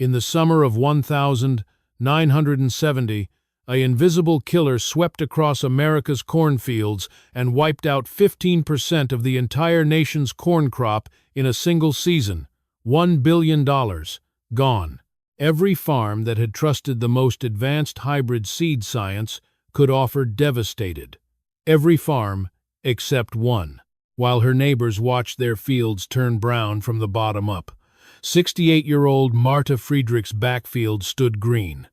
In the summer of 1970, an invisible killer swept across America's cornfields and wiped out 15% of the entire nation's corn crop in a single season. $1 billion gone. Every farm that had trusted the most advanced hybrid seed science could offer devastated. Every farm except one. While her neighbors watched their fields turn brown from the bottom up, 68-year-old Marta Friedrich's backfield stood green.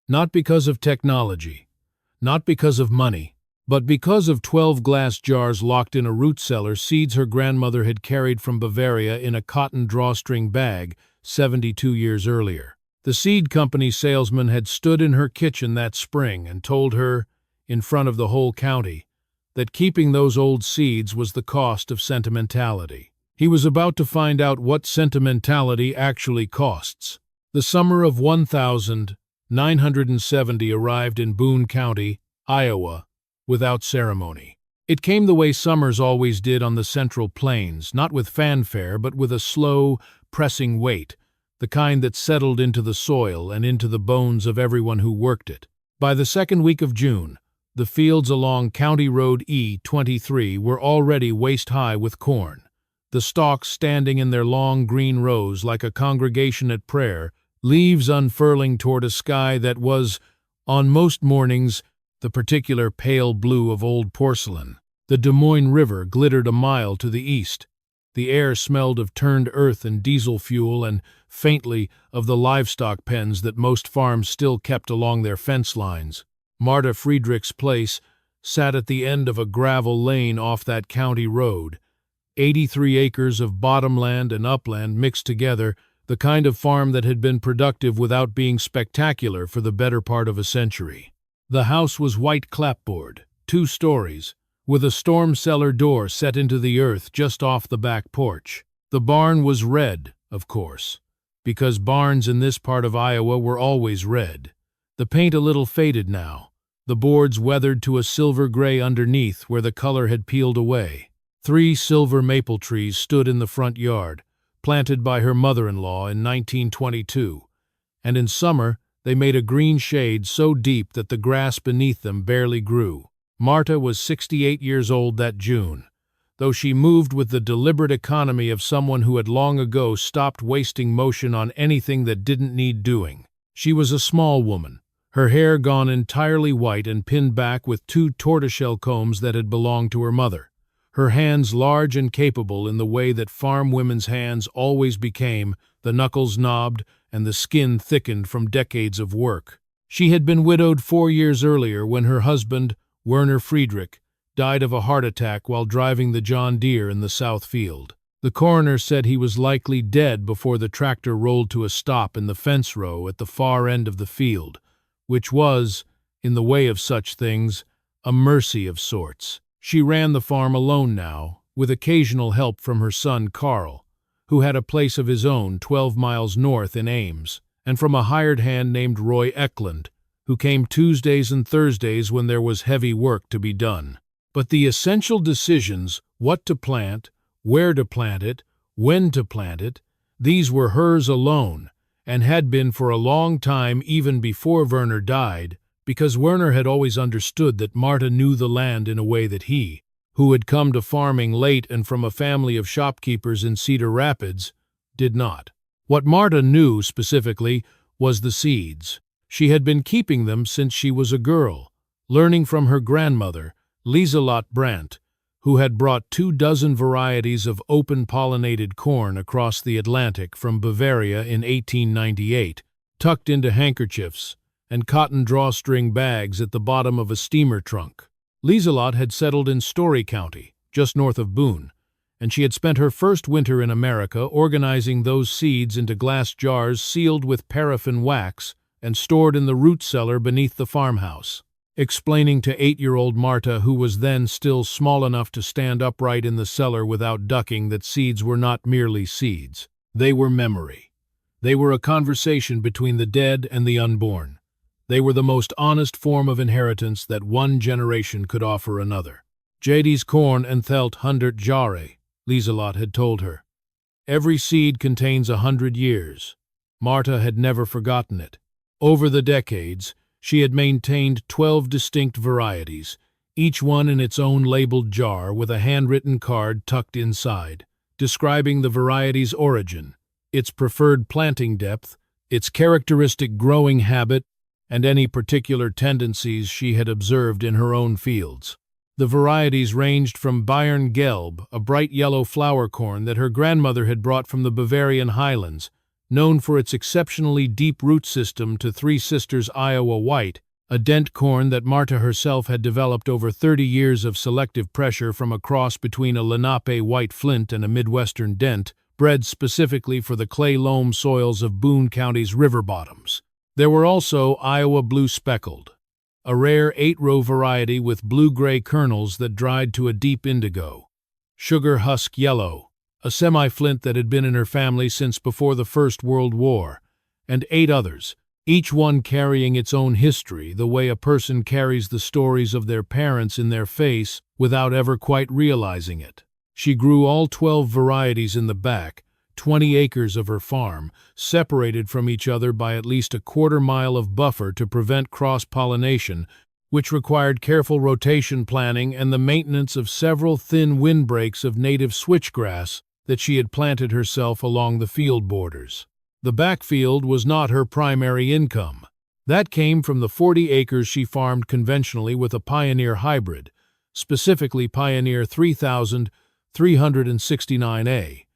Not because of technology, not because of money, but because of 12 glass jars locked in a root cellar, seeds her grandmother had carried from Bavaria in a cotton drawstring bag 72 years earlier. The seed company salesman had stood in her kitchen that spring and told her, in front of the whole county, that keeping those old seeds was the cost of sentimentality. He was about to find out what sentimentality actually costs. The summer of 1970 arrived in Boone County, Iowa, without ceremony. It came the way summers always did on the Central Plains, not with fanfare, but with a slow, pressing weight, the kind that settled into the soil and into the bones of everyone who worked it. By the second week of June, the fields along County Road E23 were already waist-high with corn, the stalks standing in their long green rows like a congregation at prayer, leaves unfurling toward a sky that was, on most mornings, the particular pale blue of old porcelain. The Des Moines River glittered a mile to the east. The air smelled of turned earth and diesel fuel and, faintly, of the livestock pens that most farms still kept along their fence lines. Marta Friedrich's place sat at the end of a gravel lane off that county road. 83 acres of bottomland and upland mixed together, the kind of farm that had been productive without being spectacular for the better part of a century. The house was white clapboard, 2 stories, with a storm cellar door set into the earth just off the back porch. The barn was red, of course, because barns in this part of Iowa were always red. The paint a little faded now, the boards weathered to a silver gray underneath where the color had peeled away. 3 silver maple trees stood in the front yard, planted by her mother-in-law in 1922, and in summer they made a green shade so deep that the grass beneath them barely grew. Marta was 68 years old that June, though she moved with the deliberate economy of someone who had long ago stopped wasting motion on anything that didn't need doing. She was a small woman, her hair gone entirely white and pinned back with 2 tortoiseshell combs that had belonged to her mother. Her hands large and capable in the way that farm women's hands always became, the knuckles knobbed and the skin thickened from decades of work. She had been widowed 4 years earlier when her husband, Werner Friedrich, died of a heart attack while driving the John Deere in the south field. The coroner said he was likely dead before the tractor rolled to a stop in the fence row at the far end of the field, which was, in the way of such things, a mercy of sorts. She ran the farm alone now, with occasional help from her son Carl, who had a place of his own 12 miles north in Ames, and from a hired hand named Roy Eklund, who came Tuesdays and Thursdays when there was heavy work to be done. But the essential decisions, what to plant, where to plant it, when to plant it, these were hers alone, and had been for a long time even before Werner died, because Werner had always understood that Marta knew the land in a way that he, who had come to farming late and from a family of shopkeepers in Cedar Rapids, did not. What Marta knew specifically was the seeds. She had been keeping them since she was a girl, learning from her grandmother, Lieselot Brandt, who had brought 24 varieties of open-pollinated corn across the Atlantic from Bavaria in 1898, tucked into handkerchiefs and cotton drawstring bags at the bottom of a steamer trunk. Lieselot had settled in Story County, just north of Boone, and she had spent her first winter in America organizing those seeds into glass jars sealed with paraffin wax and stored in the root cellar beneath the farmhouse. Explaining to 8-year-old Marta, who was then still small enough to stand upright in the cellar without ducking, that seeds were not merely seeds. They were memory. They were a conversation between the dead and the unborn. They were the most honest form of inheritance that one generation could offer another. "Jadis corn enthelt 100 Jahre," Lieselot had told her. "Every seed contains 100 years. Marta had never forgotten it. Over the decades, she had maintained 12 distinct varieties, each one in its own labeled jar with a handwritten card tucked inside, describing the variety's origin, its preferred planting depth, its characteristic growing habit, and any particular tendencies she had observed in her own fields. The varieties ranged from Bayern Gelb, a bright yellow flower corn that her grandmother had brought from the Bavarian highlands, known for its exceptionally deep root system, to Three Sisters Iowa White, a dent corn that Marta herself had developed over 30 years of selective pressure from a cross between a Lenape white flint and a Midwestern dent, bred specifically for the clay loam soils of Boone County's river bottoms. There were also Iowa Blue Speckled, a rare 8-row variety with blue-gray kernels that dried to a deep indigo, Sugar Husk Yellow, a semi-flint that had been in her family since before the First World War, and 8 others, each one carrying its own history, the way a person carries the stories of their parents in their face without ever quite realizing it. She grew all 12 varieties in the back, 20 acres of her farm, separated from each other by at least a quarter-mile of buffer to prevent cross-pollination, which required careful rotation planning and the maintenance of several thin windbreaks of native switchgrass that she had planted herself along the field borders. The backfield was not her primary income. That came from the 40 acres she farmed conventionally with a Pioneer hybrid, specifically Pioneer 3369A,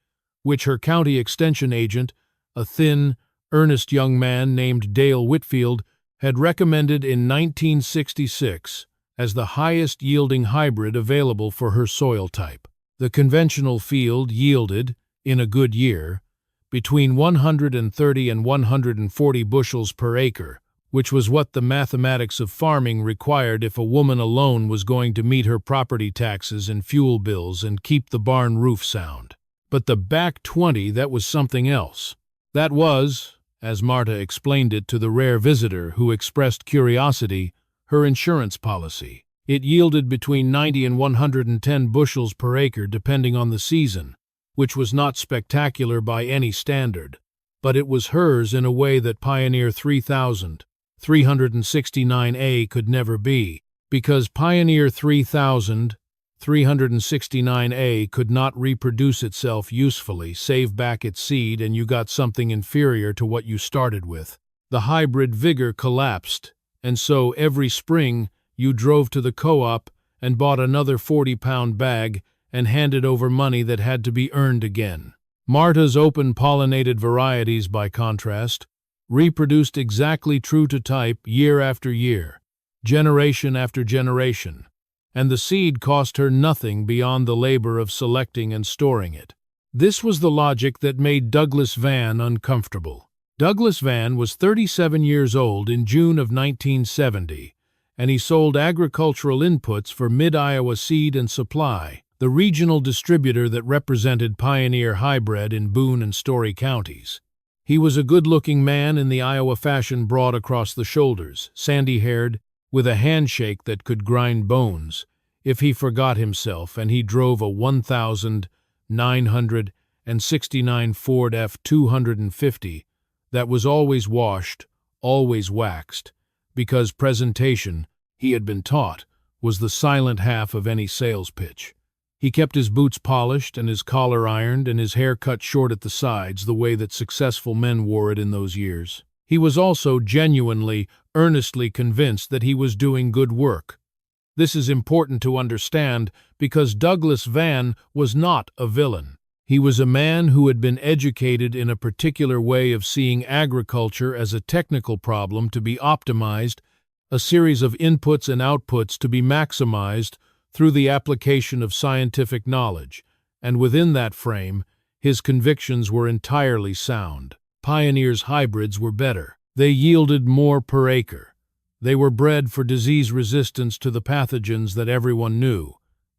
which her county extension agent, a thin, earnest young man named Dale Whitfield, had recommended in 1966 as the highest-yielding hybrid available for her soil type. The conventional field yielded, in a good year, between 130 and 140 bushels per acre, which was what the mathematics of farming required if a woman alone was going to meet her property taxes and fuel bills and keep the barn roof sound. But the back 20, that was something else. That was, as Marta explained it to the rare visitor who expressed curiosity, her insurance policy. It yielded between 90 and 110 bushels per acre depending on the season, which was not spectacular by any standard, but it was hers in a way that Pioneer 3369A could never be, because Pioneer 3369A could not reproduce itself usefully, save back its seed, and you got something inferior to what you started with. The hybrid vigor collapsed, and so every spring you drove to the co-op and bought another 40-pound bag and handed over money that had to be earned again. Marta's open-pollinated varieties, by contrast, reproduced exactly true to type year after year, generation after generation, and the seed cost her nothing beyond the labor of selecting and storing it. This was the logic that made Douglas Vann uncomfortable. Douglas Vann was 37 years old in June of 1970, and he sold agricultural inputs for Mid-Iowa Seed and Supply, the regional distributor that represented Pioneer Hybrid in Boone and Story counties. He was a good-looking man in the Iowa fashion broad across the shoulders, sandy-haired, with a handshake that could grind bones if he forgot himself, and he drove a 1969 Ford F-250 that was always washed, always waxed, because presentation, he had been taught, was the silent half of any sales pitch. He kept his boots polished and his collar ironed and his hair cut short at the sides the way that successful men wore it in those years. He was also genuinely, earnestly convinced that he was doing good work. This is important to understand because Douglas Vann was not a villain. He was a man who had been educated in a particular way of seeing agriculture as a technical problem to be optimized, a series of inputs and outputs to be maximized through the application of scientific knowledge, and within that frame, his convictions were entirely sound. Pioneer's hybrids were better. They yielded more per acre. They were bred for disease resistance to the pathogens that everyone knew,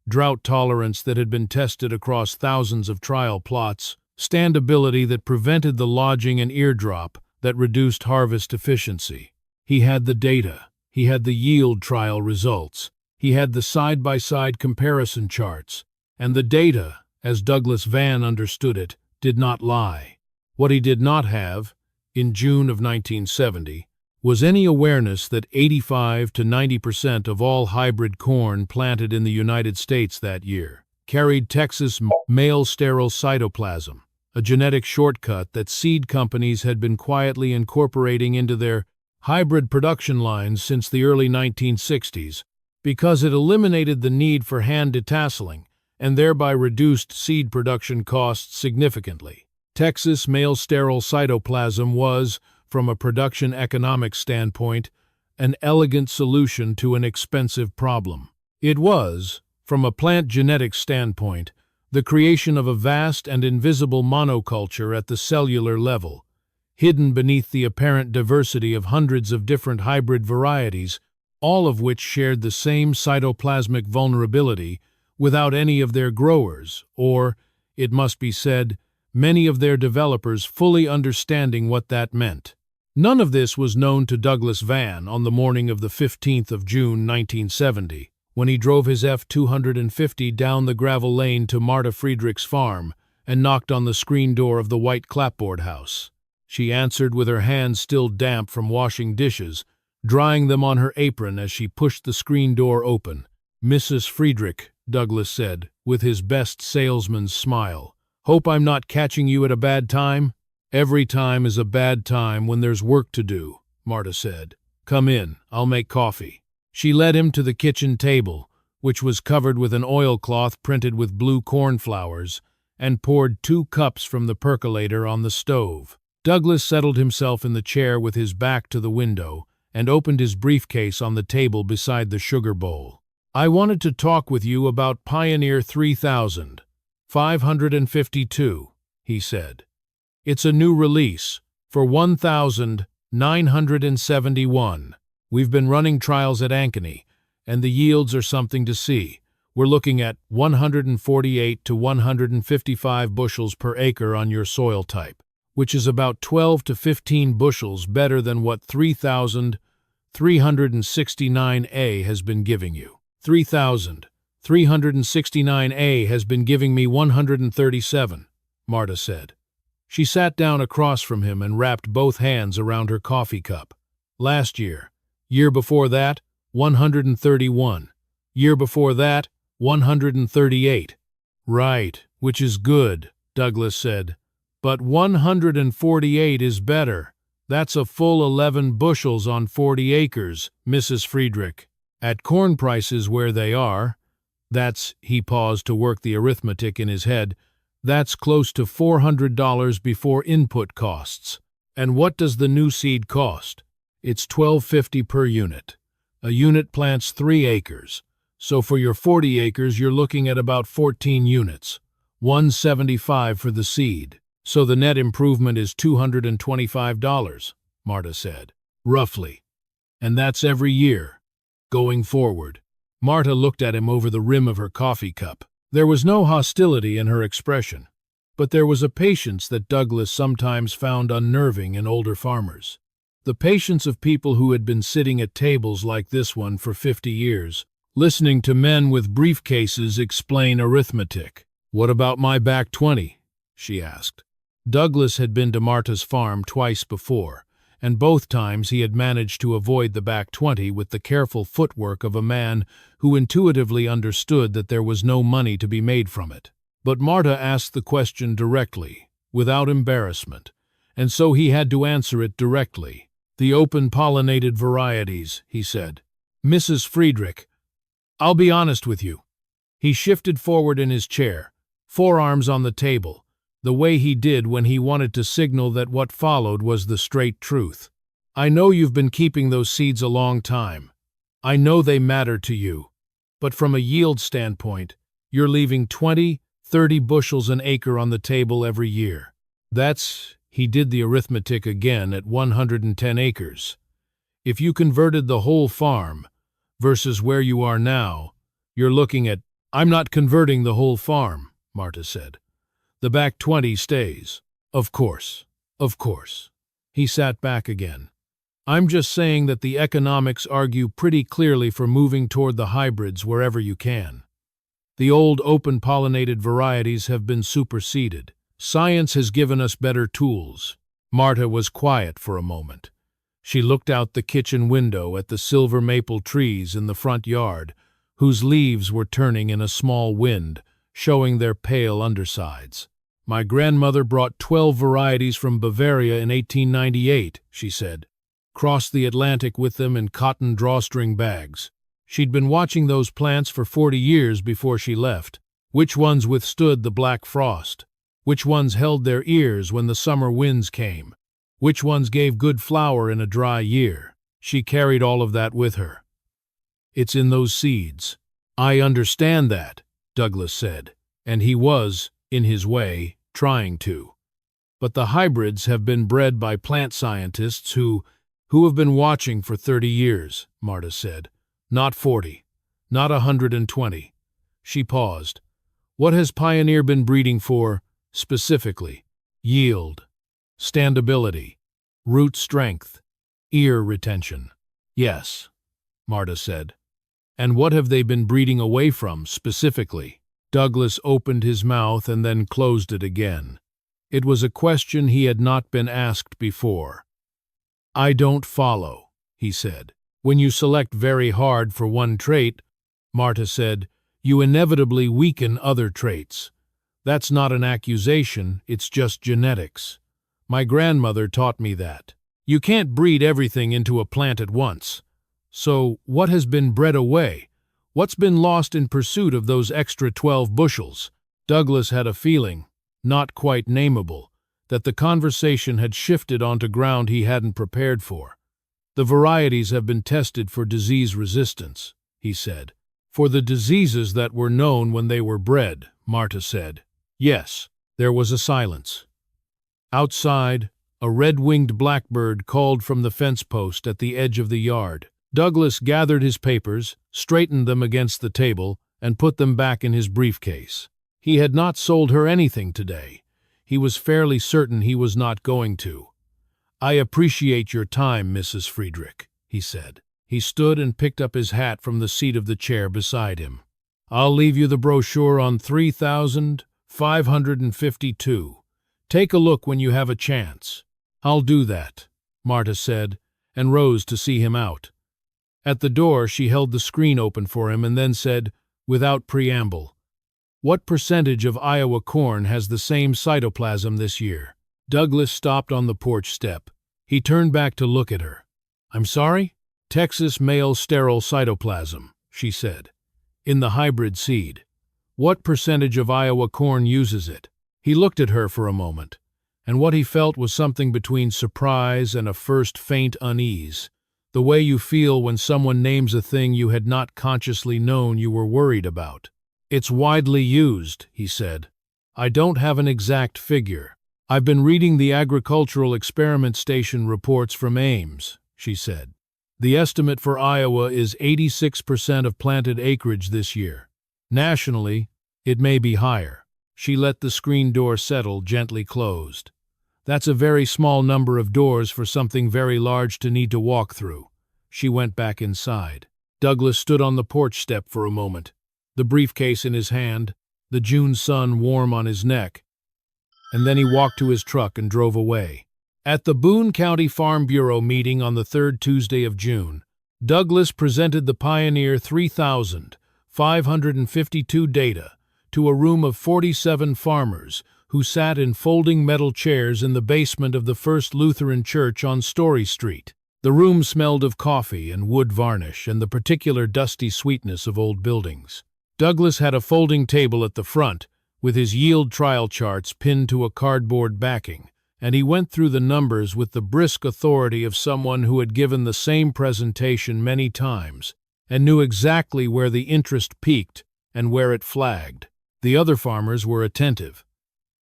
drought tolerance that had been tested across thousands of trial plots, standability that prevented the lodging and eardrop that reduced harvest efficiency. He had the data. He had the yield trial results. He had the side-by-side comparison charts. And the data, as Douglas Vann understood it, did not lie. What he did not have in June of 1970, was any awareness that 85 to 90% of all hybrid corn planted in the United States that year carried Texas male sterile cytoplasm, a genetic shortcut that seed companies had been quietly incorporating into their hybrid production lines since the early 1960s because it eliminated the need for hand detasseling and thereby reduced seed production costs significantly. Texas male sterile cytoplasm was, from a production economics standpoint, an elegant solution to an expensive problem. It was, from a plant genetics standpoint, the creation of a vast and invisible monoculture at the cellular level, hidden beneath the apparent diversity of hundreds of different hybrid varieties, all of which shared the same cytoplasmic vulnerability without any of their growers, or, it must be said, many of their developers fully understanding what that meant. None of this was known to Douglas Vann on the morning of the 15th of June 1970, when he drove his F-250 down the gravel lane to Marta Friedrich's farm and knocked on the screen door of the white clapboard house. She answered with her hands still damp from washing dishes, drying them on her apron as she pushed the screen door open. "Mrs. Friedrich," Douglas said, with his best salesman's smile. "Hope I'm not catching you at a bad time?" "Every time is a bad time when there's work to do," Marta said. "Come in, I'll make coffee." She led him to the kitchen table, which was covered with an oilcloth printed with blue cornflowers, and poured 2 cups from the percolator on the stove. Douglas settled himself in the chair with his back to the window and opened his briefcase on the table beside the sugar bowl. "I wanted to talk with you about Pioneer 3552, he said. "It's a new release for 1,971. We've been running trials at Ankeny, and the yields are something to see. We're looking at 148 to 155 bushels per acre on your soil type, which is about 12 to 15 bushels better than what 3,369A has been giving you. 3,369A has been giving me 137, Marta said. She sat down across from him and wrapped both hands around her coffee cup. "Last year, year before that, 131. Year before that, 138. "Right, which is good," Douglas said. "But 148 is better. That's a full 11 bushels on 40 acres, Mrs. Friedrich. At corn prices where they are, that's," he paused to work the arithmetic in his head, "that's close to $400 before input costs. And what does the new seed cost? It's $12.50 per unit. A unit plants 3 acres. So for your 40 acres, you're looking at about 14 units. $175 for the seed. So the net improvement is $225, Marta said. Roughly. And that's every year. Going forward." Marta looked at him over the rim of her coffee cup. There was no hostility in her expression, but there was a patience that Douglas sometimes found unnerving in older farmers. The patience of people who had been sitting at tables like this one for 50 years, listening to men with briefcases explain arithmetic. "What about my back 20? She asked. Douglas had been to Marta's farm twice before, and both times he had managed to avoid the back 20 with the careful footwork of a man who intuitively understood that there was no money to be made from it. But Marta asked the question directly, without embarrassment, and so he had to answer it directly. "The open-pollinated varieties," he said. "Mrs. Friedrich, I'll be honest with you." He shifted forward in his chair, forearms on the table, the way he did when he wanted to signal that what followed was the straight truth. "I know you've been keeping those seeds a long time. I know they matter to you. But from a yield standpoint, you're leaving 20, 30 bushels an acre on the table every year. That's," he did the arithmetic again, "at 110 acres. If you converted the whole farm, versus where you are now, you're looking at—" "I'm not converting the whole farm," Marta said. "The back 20 stays." Of course. He sat back again. "I'm just saying that the economics argue pretty clearly for moving toward the hybrids wherever you can. The old open-pollinated varieties have been superseded. Science has given us better tools. Marta was quiet for a moment. She looked out the kitchen window at the silver maple trees in the front yard, whose leaves were turning in a small wind, showing their pale undersides. "My grandmother brought 12 varieties from Bavaria in 1898, she said. Crossed the Atlantic with them in cotton drawstring bags. She'd been watching those plants for 40 years before she left. Which ones withstood the black frost? Which ones held their ears when the summer winds came? Which ones gave good flower in a dry year? She carried all of that with her. It's in those seeds." "I understand that," Douglas said, and he was, in his way, trying to. "But the hybrids have been bred by plant scientists who have been watching for 30 years, Marta said. "Not 40, not 120. She paused. "What has Pioneer been breeding for, specifically?" "Yield, standability, root strength, ear retention." "Yes," Marta said. "And what have they been breeding away from, specifically?" Douglas opened his mouth and then closed it again. It was a question he had not been asked before. "I don't follow," he said. "When you select very hard for one trait," Marta said, "you inevitably weaken other traits. That's not an accusation, it's just genetics. My grandmother taught me that. You can't breed everything into a plant at once. So, what has been bred away? What's been lost in pursuit of those extra 12 bushels?" Douglas had a feeling, not quite nameable, that the conversation had shifted onto ground he hadn't prepared for. "The varieties have been tested for disease resistance," he said. "For the diseases that were known when they were bred," Marta said. "Yes." There was a silence. Outside, a red-winged blackbird called from the fence post at the edge of the yard. Douglas gathered his papers, straightened them against the table, and put them back in his briefcase. He had not sold her anything today. He was fairly certain he was not going to. "I appreciate your time, Mrs. Friedrich," he said. He stood and picked up his hat from the seat of the chair beside him. "I'll leave you the brochure on 3552. Take a look when you have a chance." "I'll do that," Marta said, and rose to see him out. At the door, she held the screen open for him and then said, without preamble, "What percentage of Iowa corn has the same cytoplasm this year?" Douglas stopped on the porch step. He turned back to look at her. "I'm sorry?" "Texas male sterile cytoplasm," she said, "in the hybrid seed. What percentage of Iowa corn uses it?" He looked at her for a moment, and what he felt was something between surprise and a first faint unease, the way you feel when someone names a thing you had not consciously known you were worried about. "It's widely used," he said. "I don't have an exact figure. I've been reading the Agricultural Experiment Station reports from Ames," she said. "The estimate for Iowa is 86% of planted acreage this year. Nationally, it may be higher." She let the screen door settle, gently closed. "That's a very small number of doors for something very large to need to walk through." She went back inside. Douglas stood on the porch step for a moment, the briefcase in his hand, the June sun warm on his neck, and then he walked to his truck and drove away. At the Boone County Farm Bureau meeting on the third Tuesday of June, Douglas presented the Pioneer 3,552 data to a room of 47 farmers who sat in folding metal chairs in the basement of the First Lutheran Church on Story Street. The room smelled of coffee and wood varnish and the particular dusty sweetness of old buildings. Douglas had a folding table at the front, with his yield trial charts pinned to a cardboard backing, and he went through the numbers with the brisk authority of someone who had given the same presentation many times and knew exactly where the interest peaked and where it flagged. The other farmers were attentive.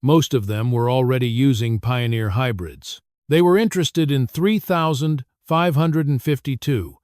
Most of them were already using Pioneer hybrids. They were interested in 3,552,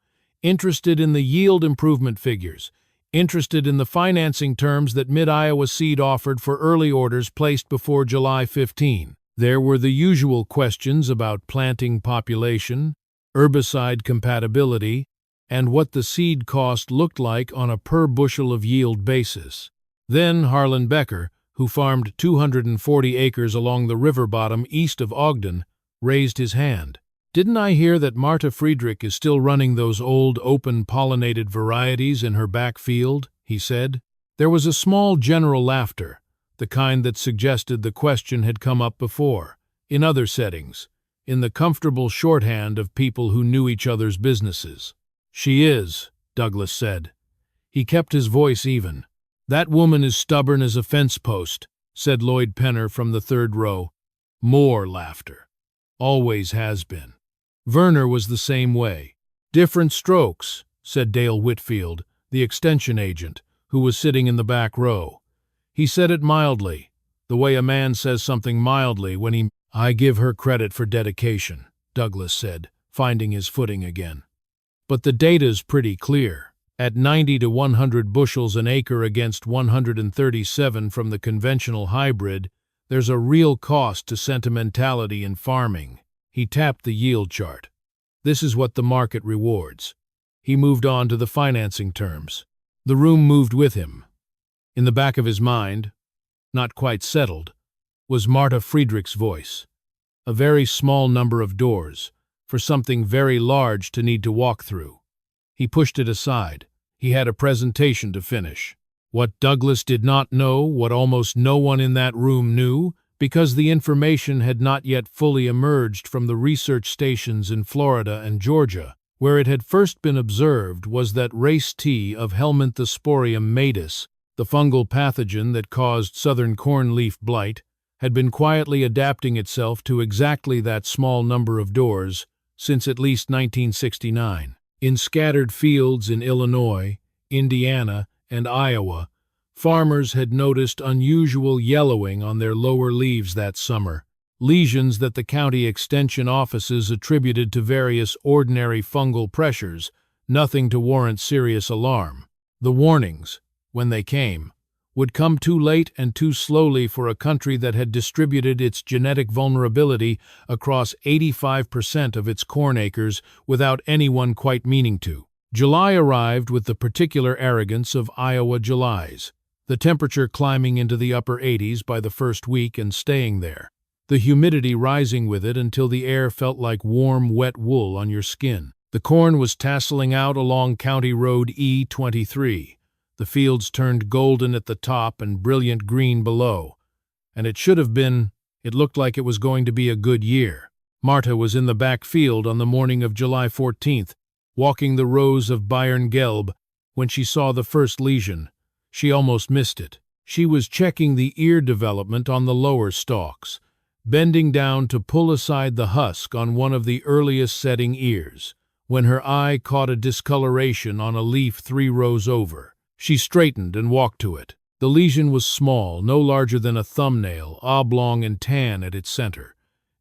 interested in the yield improvement figures, interested in the financing terms that Mid-Iowa Seed offered for early orders placed before July 15. There were the usual questions about planting population, herbicide compatibility, and what the seed cost looked like on a per bushel of yield basis. Then Harlan Becker, who farmed 240 acres along the river bottom east of Ogden, raised his hand. "Didn't I hear that Marta Friedrich is still running those old open-pollinated varieties in her back field?" he said. There was a small general laughter, the kind that suggested the question had come up before, in other settings, in the comfortable shorthand of people who knew each other's businesses. "She is," Douglas said. He kept his voice even. "That woman is stubborn as a fence post," said Lloyd Penner from the third row. More laughter. "Always has been." Werner was the same way. "Different strokes," said Dale Whitfield, the extension agent, who was sitting in the back row. He said it mildly, the way a man says something mildly when he— "I give her credit for dedication," Douglas said, finding his footing again. "But the data's pretty clear. At 90 to 100 bushels an acre against 137 from the conventional hybrid, there's a real cost to sentimentality in farming." He tapped the yield chart. "This is what the market rewards." He moved on to the financing terms. The room moved with him. In the back of his mind, not quite settled, was Marta Friedrich's voice. A very small number of doors, for something very large to need to walk through. He pushed it aside. He had a presentation to finish. What Douglas did not know, what almost no one in that room knew, because the information had not yet fully emerged from the research stations in Florida and Georgia, where it had first been observed, was that race T of Helminthosporium matus, the fungal pathogen that caused southern corn leaf blight, had been quietly adapting itself to exactly that small number of doors since at least 1969. In scattered fields in Illinois, Indiana, and Iowa, farmers had noticed unusual yellowing on their lower leaves that summer, lesions that the county extension offices attributed to various ordinary fungal pressures, nothing to warrant serious alarm. The warnings, when they came, would come too late and too slowly for a country that had distributed its genetic vulnerability across 85% of its corn acres without anyone quite meaning to. July arrived with the particular arrogance of Iowa Julys, the temperature climbing into the upper 80s by the first week and staying there, the humidity rising with it until the air felt like warm, wet wool on your skin. The corn was tasseling out along County Road E23. The fields turned golden at the top and brilliant green below. And it looked like it was going to be a good year. Marta was in the back field on the morning of July 14th, walking the rows of Bayerngelb, when she saw the first lesion. She almost missed it. She was checking the ear development on the lower stalks, bending down to pull aside the husk on one of the earliest setting ears, when her eye caught a discoloration on a leaf 3 rows over. She straightened and walked to it. The lesion was small, no larger than a thumbnail, oblong and tan at its center,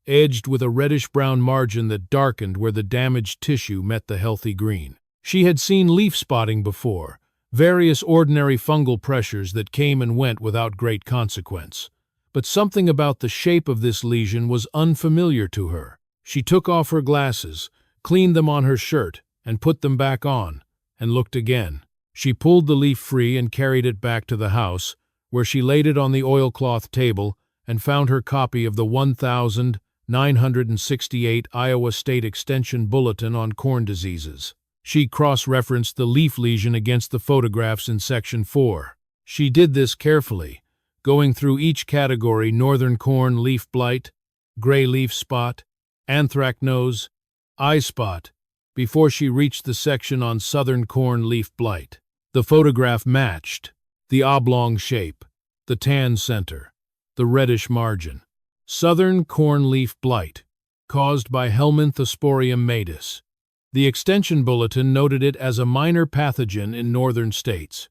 edged with a reddish-brown margin that darkened where the damaged tissue met the healthy green. She had seen leaf spotting before, various ordinary fungal pressures that came and went without great consequence. But something about the shape of this lesion was unfamiliar to her. She took off her glasses, cleaned them on her shirt, and put them back on, and looked again. She pulled the leaf free and carried it back to the house, where she laid it on the oilcloth table and found her copy of the 1968 Iowa State Extension Bulletin on Corn Diseases. She cross-referenced the leaf lesion against the photographs in Section 4. She did this carefully, going through each category: northern corn leaf blight, gray leaf spot, anthracnose, eye spot, before she reached the section on southern corn leaf blight. The photograph matched: the oblong shape, the tan center, the reddish margin. Southern corn leaf blight, caused by Helminthosporium matus. The Extension Bulletin noted it as a minor pathogen in northern states,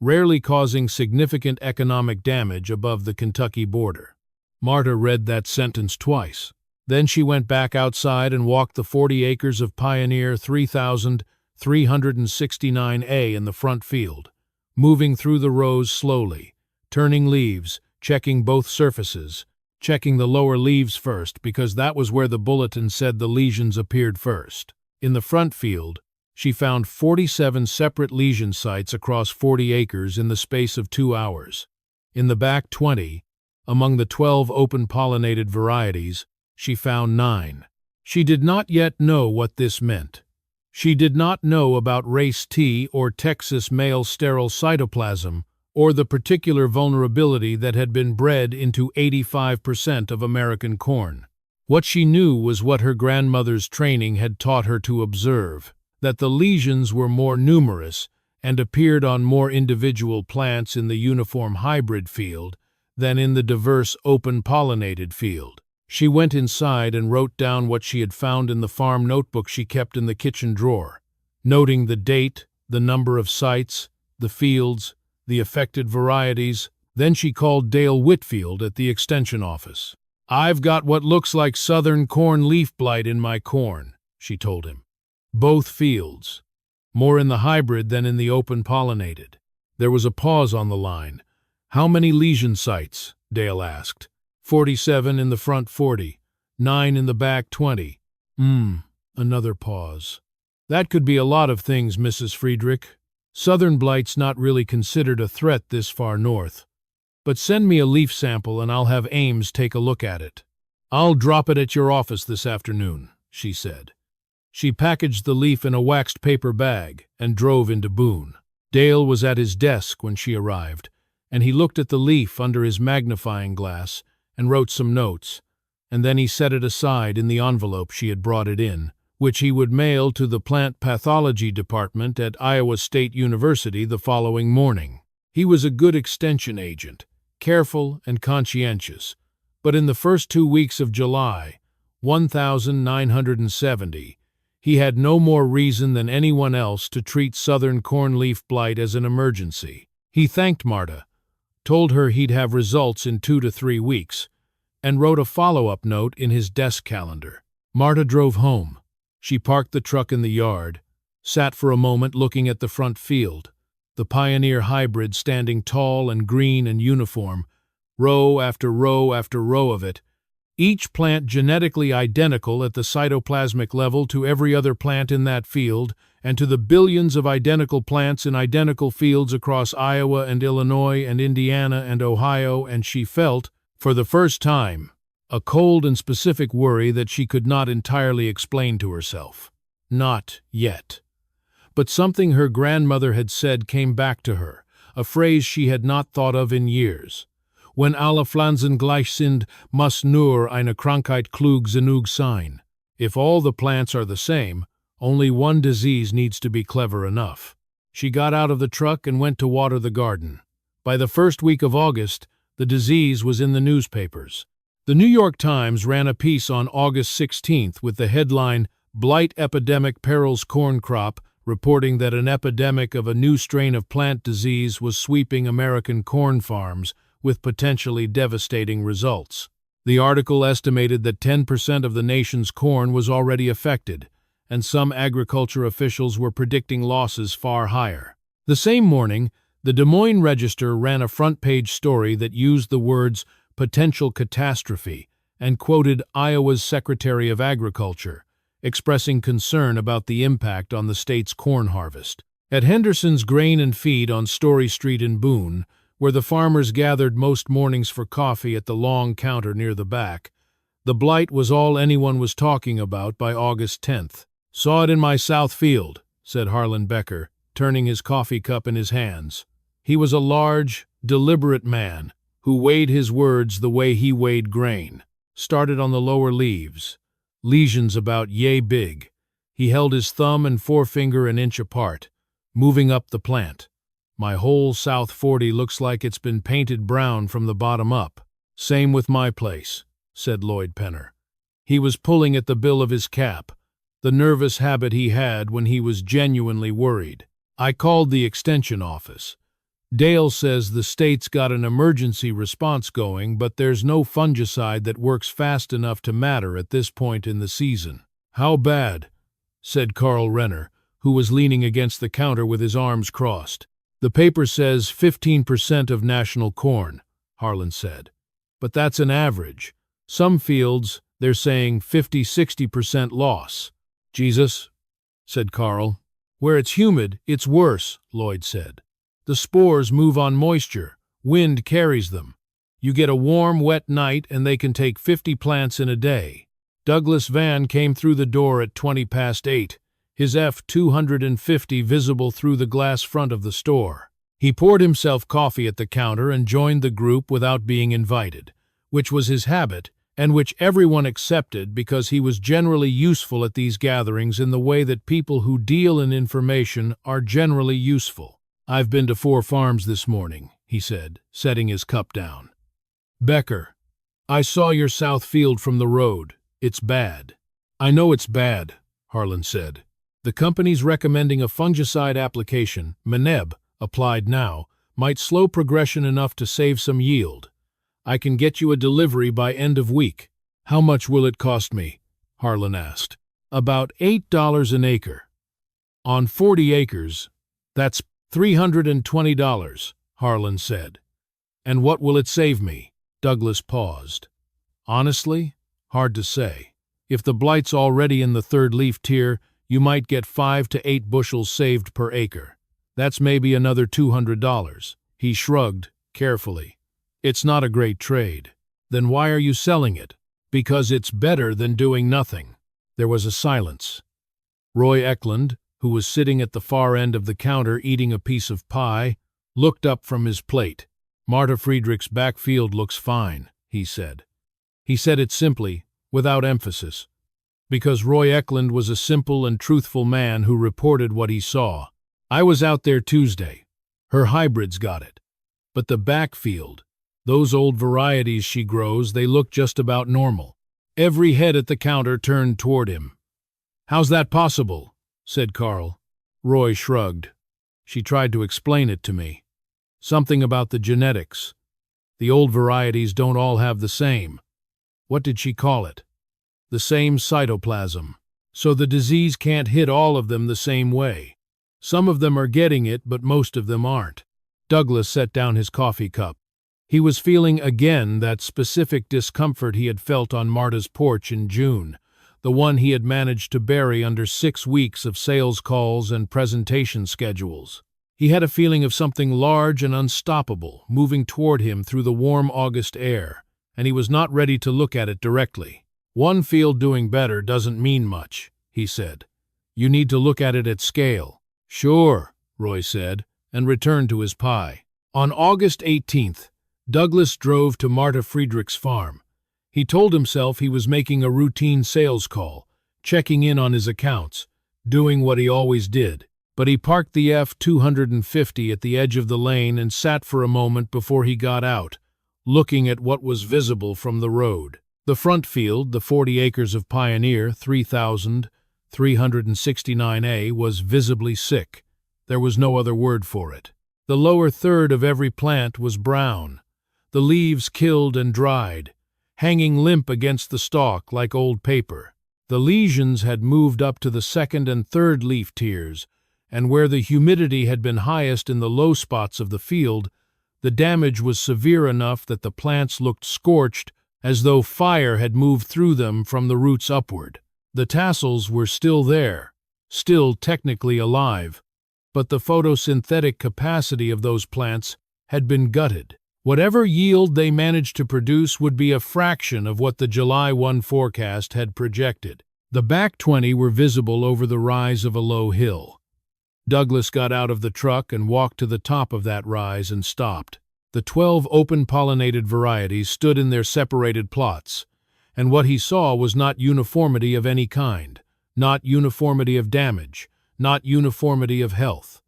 rarely causing significant economic damage above the Kentucky border. Marta read that sentence twice. Then she went back outside and walked the 40 acres of Pioneer 3369A in the front field, moving through the rows slowly, turning leaves, checking both surfaces, checking the lower leaves first because that was where the bulletin said the lesions appeared first. In the front field, she found 47 separate lesion sites across 40 acres in the space of 2 hours. In the back 20, among the 12 open-pollinated varieties, she found 9. She did not yet know what this meant. She did not know about race T or Texas male sterile cytoplasm, or the particular vulnerability that had been bred into 85% of American corn. What she knew was what her grandmother's training had taught her to observe, that the lesions were more numerous and appeared on more individual plants in the uniform hybrid field than in the diverse open-pollinated field. She went inside and wrote down what she had found in the farm notebook she kept in the kitchen drawer, noting the date, the number of sites, the fields, the affected varieties. Then she called Dale Whitfield at the extension office. "I've got what looks like southern corn leaf blight in my corn," she told him. "Both fields. More in the hybrid than in the open-pollinated." There was a pause on the line. "How many lesion sites?" Dale asked. 47 in the front, 40. 9 in the back, 20. Another pause. "That could be a lot of things, Mrs. Friedrich. Southern blight's not really considered a threat this far north. But send me a leaf sample and I'll have Ames take a look at it." "I'll drop it at your office this afternoon," she said. She packaged the leaf in a waxed paper bag and drove into Boone. Dale was at his desk when she arrived, and he looked at the leaf under his magnifying glass and wrote some notes, and then he set it aside in the envelope she had brought it in, which he would mail to the plant pathology department at Iowa State University the following morning. He was a good extension agent, careful and conscientious, but in the first 2 weeks of July, 1970, he had no more reason than anyone else to treat southern cornleaf blight as an emergency. He thanked Marta, told her he'd have results in 2 to 3 weeks, and wrote a follow-up note in his desk calendar. Marta drove home. She parked the truck in the yard, sat for a moment looking at the front field, the Pioneer hybrid standing tall and green and uniform, row after row after row of it, each plant genetically identical at the cytoplasmic level to every other plant in that field, and to the billions of identical plants in identical fields across Iowa and Illinois and Indiana and Ohio, and she felt, for the first time, a cold and specific worry that she could not entirely explain to herself. Not yet. But something her grandmother had said came back to her, a phrase she had not thought of in years. "Wenn alle Pflanzen gleich sind, muss nur eine Krankheit klug genug sein." If all the plants are the same, only one disease needs to be clever enough. She got out of the truck and went to water the garden. By the first week of August, the disease was in the newspapers. The New York Times ran a piece on August 16th with the headline, "Blight Epidemic Perils Corn Crop," reporting that an epidemic of a new strain of plant disease was sweeping American corn farms with potentially devastating results. The article estimated that 10% of the nation's corn was already affected, and some agriculture officials were predicting losses far higher. The same morning, the Des Moines Register ran a front-page story that used the words "potential catastrophe" and quoted Iowa's Secretary of Agriculture, expressing concern about the impact on the state's corn harvest. At Henderson's Grain and Feed on Story Street in Boone, where the farmers gathered most mornings for coffee at the long counter near the back, the blight was all anyone was talking about by August 10th. "Saw it in my south field," said Harlan Becker, turning his coffee cup in his hands. He was a large, deliberate man who weighed his words the way he weighed grain. Started on the lower leaves. Lesions about yay big. He held his thumb and forefinger an inch apart, moving up the plant. "My whole South 40 looks like it's been painted brown from the bottom up." "Same with my place," said Lloyd Penner. He was pulling at the bill of his cap, the nervous habit he had when he was genuinely worried. "I called the extension office. Dale says the state's got an emergency response going, but there's no fungicide that works fast enough to matter at this point in the season." "How bad?" said Carl Renner, who was leaning against the counter with his arms crossed. "The paper says 15% of national corn," Harlan said. "But that's an average. Some fields, they're saying 50-60% loss." "Jesus," said Carl. "Where it's humid, it's worse," Lloyd said. "The spores move on moisture. Wind carries them. You get a warm, wet night and they can take 50 plants in a day." Douglas Vann came through the door at 8:20, his F-250 visible through the glass front of the store. He poured himself coffee at the counter and joined the group without being invited, which was his habit, and which everyone accepted because he was generally useful at these gatherings in the way that people who deal in information are generally useful. "I've been to 4 farms this morning," he said, setting his cup down. "Becker, I saw your south field from the road. It's bad." "I know it's bad," Harlan said. "The company's recommending a fungicide application, Meneb, applied now, might slow progression enough to save some yield. I can get you a delivery by end of week." "How much will it cost me?" Harlan asked. "About $8 an acre. On 40 acres, that's $320, Harlan said. "And what will it save me?" Douglas paused. "Honestly, hard to say. If the Blight's already in the 3rd leaf tier, you might get 5 to 8 bushels saved per acre. That's maybe another $200. He shrugged, carefully. "It's not a great trade." "Then why are you selling it?" "Because it's better than doing nothing." There was a silence. Roy Eklund, who was sitting at the far end of the counter eating a piece of pie, looked up from his plate. "Marta Friedrich's backfield looks fine," he said. He said it simply, without emphasis, because Roy Eklund was a simple and truthful man who reported what he saw. "I was out there Tuesday. Her hybrids got it. But the backfield, those old varieties she grows, they look just about normal." Every head at the counter turned toward him. "How's that possible?" said Carl. Roy shrugged. "She tried to explain it to me. Something about the genetics. The old varieties don't all have the same. What did she call it? The same cytoplasm. So the disease can't hit all of them the same way. Some of them are getting it, but most of them aren't." Douglas set down his coffee cup. He was feeling again that specific discomfort he had felt on Marta's porch in June, the one he had managed to bury under 6 weeks of sales calls and presentation schedules. He had a feeling of something large and unstoppable moving toward him through the warm August air, and he was not ready to look at it directly. "One field doing better doesn't mean much," he said. "You need to look at it at scale." "Sure," Roy said, and returned to his pie. On August 18th, Douglas drove to Marta Friedrich's farm. He told himself he was making a routine sales call, checking in on his accounts, doing what he always did. But he parked the F-250 at the edge of the lane and sat for a moment before he got out, looking at what was visible from the road. The front field, the 40 acres of Pioneer 3,369A, was visibly sick. There was no other word for it. The lower third of every plant was brown, the leaves killed and dried, hanging limp against the stalk like old paper. The lesions had moved up to the 2nd and 3rd leaf tiers, and where the humidity had been highest in the low spots of the field, the damage was severe enough that the plants looked scorched, as though fire had moved through them from the roots upward. The tassels were still there, still technically alive, but the photosynthetic capacity of those plants had been gutted. Whatever yield they managed to produce would be a fraction of what the July 1 forecast had projected. The back 20 were visible over the rise of a low hill. Douglas got out of the truck and walked to the top of that rise and stopped. The 12 open-pollinated varieties stood in their separated plots, and what he saw was not uniformity of any kind, not uniformity of damage, not uniformity of health.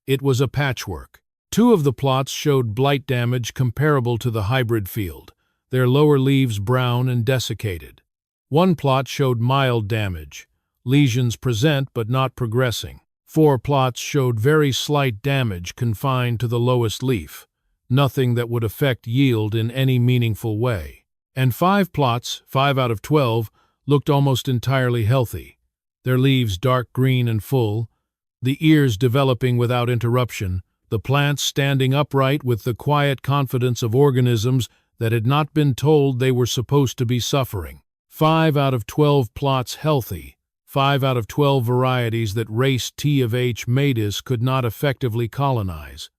It was a patchwork. 2 of the plots showed blight damage comparable to the hybrid field, their lower leaves brown and desiccated. 1 plot showed mild damage, lesions present but not progressing. 4 plots showed very slight damage confined to the lowest leaf, nothing that would affect yield in any meaningful way. And 5 plots, 5 out of 12, looked almost entirely healthy, their leaves dark green and full, the ears developing without interruption, the plants standing upright with the quiet confidence of organisms that had not been told they were supposed to be suffering. 5 out of 12 plots healthy, 5 out of 12 varieties that race T of H. matus could not effectively colonize.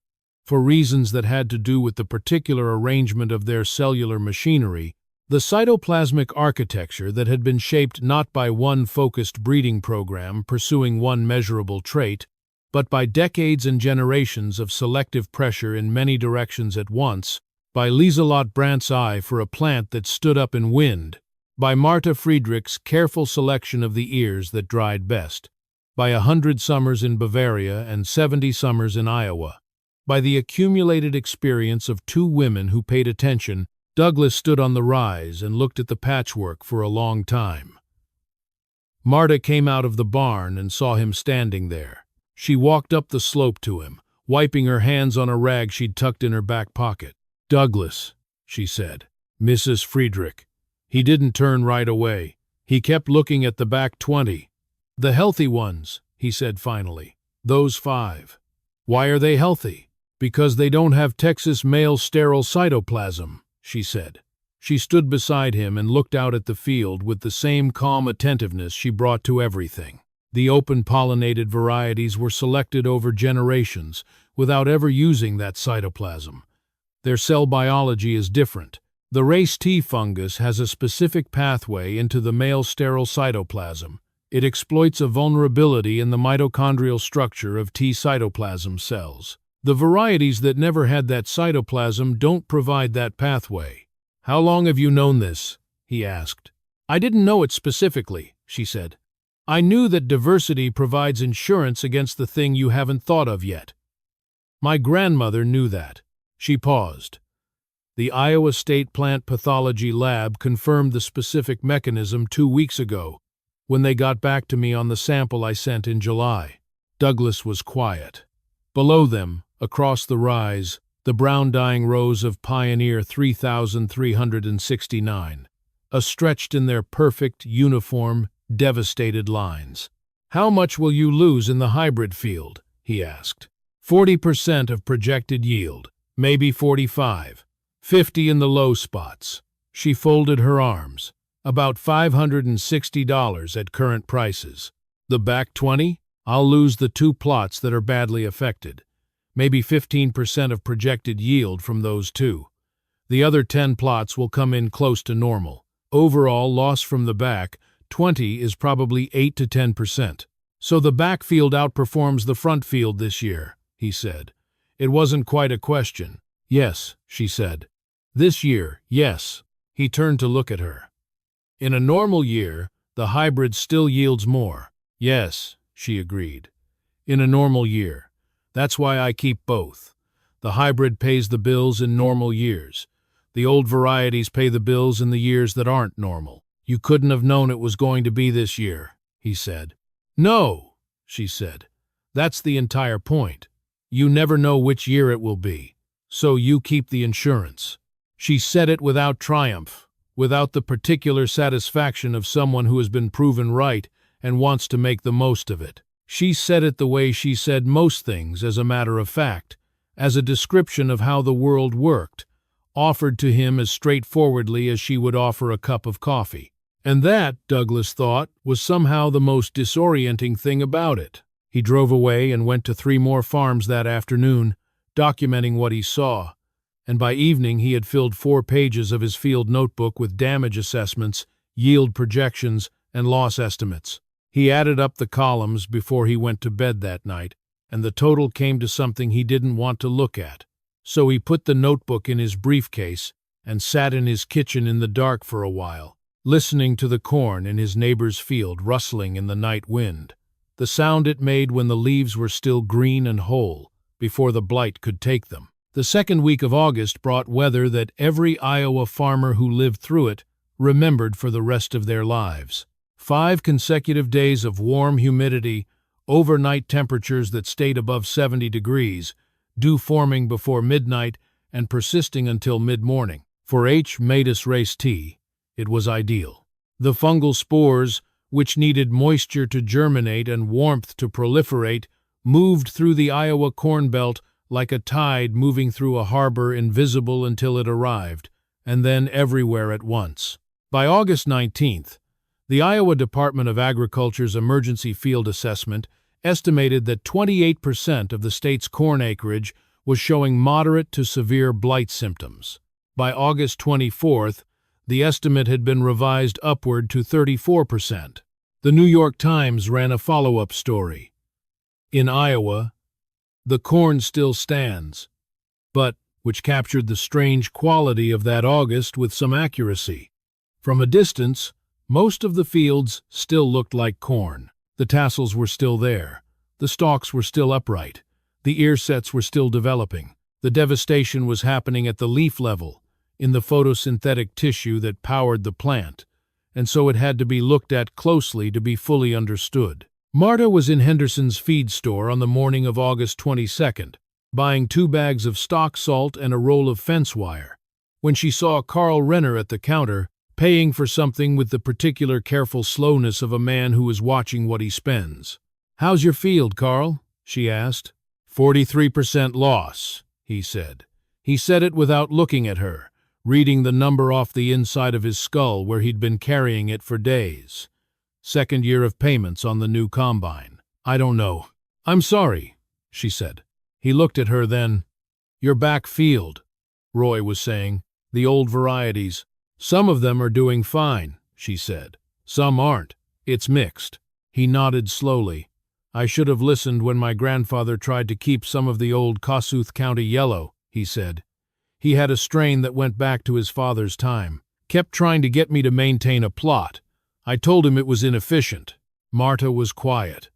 For reasons that had to do with the particular arrangement of their cellular machinery, The cytoplasmic architecture that had been shaped not by one focused breeding program pursuing one measurable trait, but by decades and generations of selective pressure in many directions at once, by Lieselot Brandt's eye for a plant that stood up in wind, by Marta Friedrich's careful selection of the ears that dried best, by 100 summers in Bavaria and 70 summers in Iowa, by the accumulated experience of two women who paid attention, Douglas stood on the rise and looked at the patchwork for a long time. Marta came out of the barn and saw him standing there. She walked up the slope to him, wiping her hands on a rag she'd tucked in her back pocket. "Douglas," she said. "Mrs. Friedrich." He didn't turn right away. He kept looking at the back 20. "The healthy ones," he said finally. "Those 5. "Why are they healthy?" "Because they don't have Texas male sterile cytoplasm," she said. She stood beside him and looked out at the field with the same calm attentiveness she brought to everything. The open-pollinated varieties were selected over generations without ever using that cytoplasm. Their cell biology is different. The race T fungus has a specific pathway into the male sterile cytoplasm. It exploits a vulnerability in the mitochondrial structure of T cytoplasm cells. The varieties that never had that cytoplasm don't provide that pathway. "How long have you known this?" he asked. "I didn't know it specifically," she said. "I knew that diversity provides insurance against the thing you haven't thought of yet. My grandmother knew that." She paused. "The Iowa State Plant Pathology Lab confirmed the specific mechanism 2 weeks ago, when they got back to me on the sample I sent in July." Douglas was quiet. Below them, across the rise, the brown-dying rows of Pioneer 3369, stretched in their perfect, uniform, devastated lines. "How much will you lose in the hybrid field?" he asked. 40% of projected yield, maybe 45, 50 in the low spots." She folded her arms. "About $560 at current prices. The back 20? I'll lose the 2 plots that are badly affected. Maybe 15% of projected yield from those 2. The other 10 plots will come in close to normal. Overall loss from the back 20 is probably 8 to 10%. So the back field outperforms the front field this year," he said. It wasn't quite a question. "Yes," she said. "This year, yes." He turned to look at her. "In a normal year, the hybrid still yields more." "Yes," she agreed. "In a normal year. That's why I keep both. The hybrid pays the bills in normal years. The old varieties pay the bills in the years that aren't normal." "You couldn't have known it was going to be this year," he said. "No," she said. "That's the entire point. You never know which year it will be. So you keep the insurance." She said it without triumph, without the particular satisfaction of someone who has been proven right and wants to make the most of it. She said it the way she said most things, as a matter of fact, as a description of how the world worked, offered to him as straightforwardly as she would offer a cup of coffee. And that, Douglas thought, was somehow the most disorienting thing about it. He drove away and went to 3 more farms that afternoon, documenting what he saw, and by evening he had filled 4 pages of his field notebook with damage assessments, yield projections, and loss estimates. He added up the columns before he went to bed that night, and the total came to something he didn't want to look at. So he put the notebook in his briefcase and sat in his kitchen in the dark for a while, listening to the corn in his neighbor's field rustling in the night wind, the sound it made when the leaves were still green and whole, before the blight could take them. The second week of August brought weather that every Iowa farmer who lived through it remembered for the rest of their lives. 5 consecutive days of warm humidity, overnight temperatures that stayed above 70 degrees, dew forming before midnight and persisting until mid-morning. For H. Matus race T, it was ideal. The fungal spores, which needed moisture to germinate and warmth to proliferate, moved through the Iowa corn belt like a tide moving through a harbor, invisible until it arrived, and then everywhere at once. By August 19th, the Iowa Department of Agriculture's Emergency Field Assessment estimated that 28% of the state's corn acreage was showing moderate to severe blight symptoms. By August 24th, The estimate had been revised upward to 34%. The New York Times ran a follow-up story. In Iowa, the corn still stands, but which captured the strange quality of that August with some accuracy. From a distance, most of the fields still looked like corn. The tassels were still there. The stalks were still upright. The ear sets were still developing. The devastation was happening at the leaf level, in the photosynthetic tissue that powered the plant, and so it had to be looked at closely to be fully understood. Marta was in Henderson's feed store on the morning of August 22nd, buying 2 bags of stock salt and a roll of fence wire, when she saw Carl Renner at the counter, paying for something with the particular careful slowness of a man who is watching what he spends. "How's your field, Carl?" she asked. 43% loss, he said. He said it without looking at her, reading the number off the inside of his skull where he'd been carrying it for days. Second year of payments on the new combine. "I don't know." "I'm sorry," she said. He looked at her then. "Your back field," Roy was saying. "The old varieties. Some of them are doing fine," she said. "Some aren't. It's mixed." He nodded slowly. "I should have listened when my grandfather tried to keep some of the old Kossuth County yellow," he said. "He had a strain that went back to his father's time. Kept trying to get me to maintain a plot. I told him it was inefficient." Marta was quiet.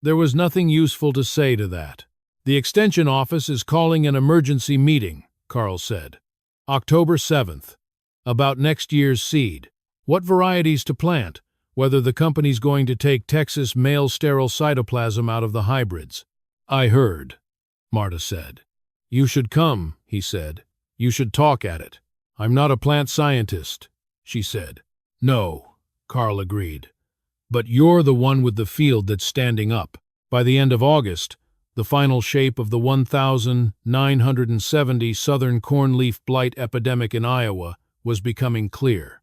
There was nothing useful to say to that. "The Extension Office is calling an emergency meeting," Carl said. "October 7th. About next year's seed. What varieties to plant, whether the company's going to take Texas male sterile cytoplasm out of the hybrids." "I heard," Marta said. "You should come," he said. "You should talk at it." "I'm not a plant scientist," she said. "No," Carl agreed. "But you're the one with the field that's standing up." By the end of August, the final shape of the 1,970 southern cornleaf blight epidemic in Iowa was becoming clear,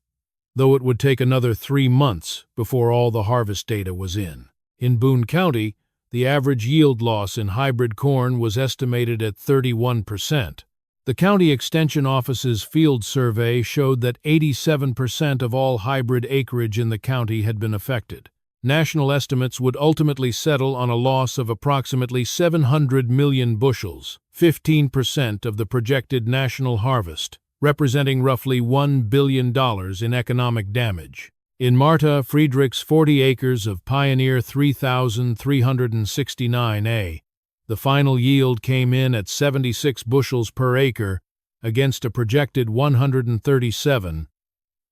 though it would take another 3 months before all the harvest data was in. In Boone County, the average yield loss in hybrid corn was estimated at 31%. The county extension office's field survey showed that 87% of all hybrid acreage in the county had been affected. National estimates would ultimately settle on a loss of approximately 700 million bushels, 15% of the projected national harvest, representing roughly $1 billion in economic damage. In Marta Friedrich's 40 acres of Pioneer 3369A, the final yield came in at 76 bushels per acre against a projected 137.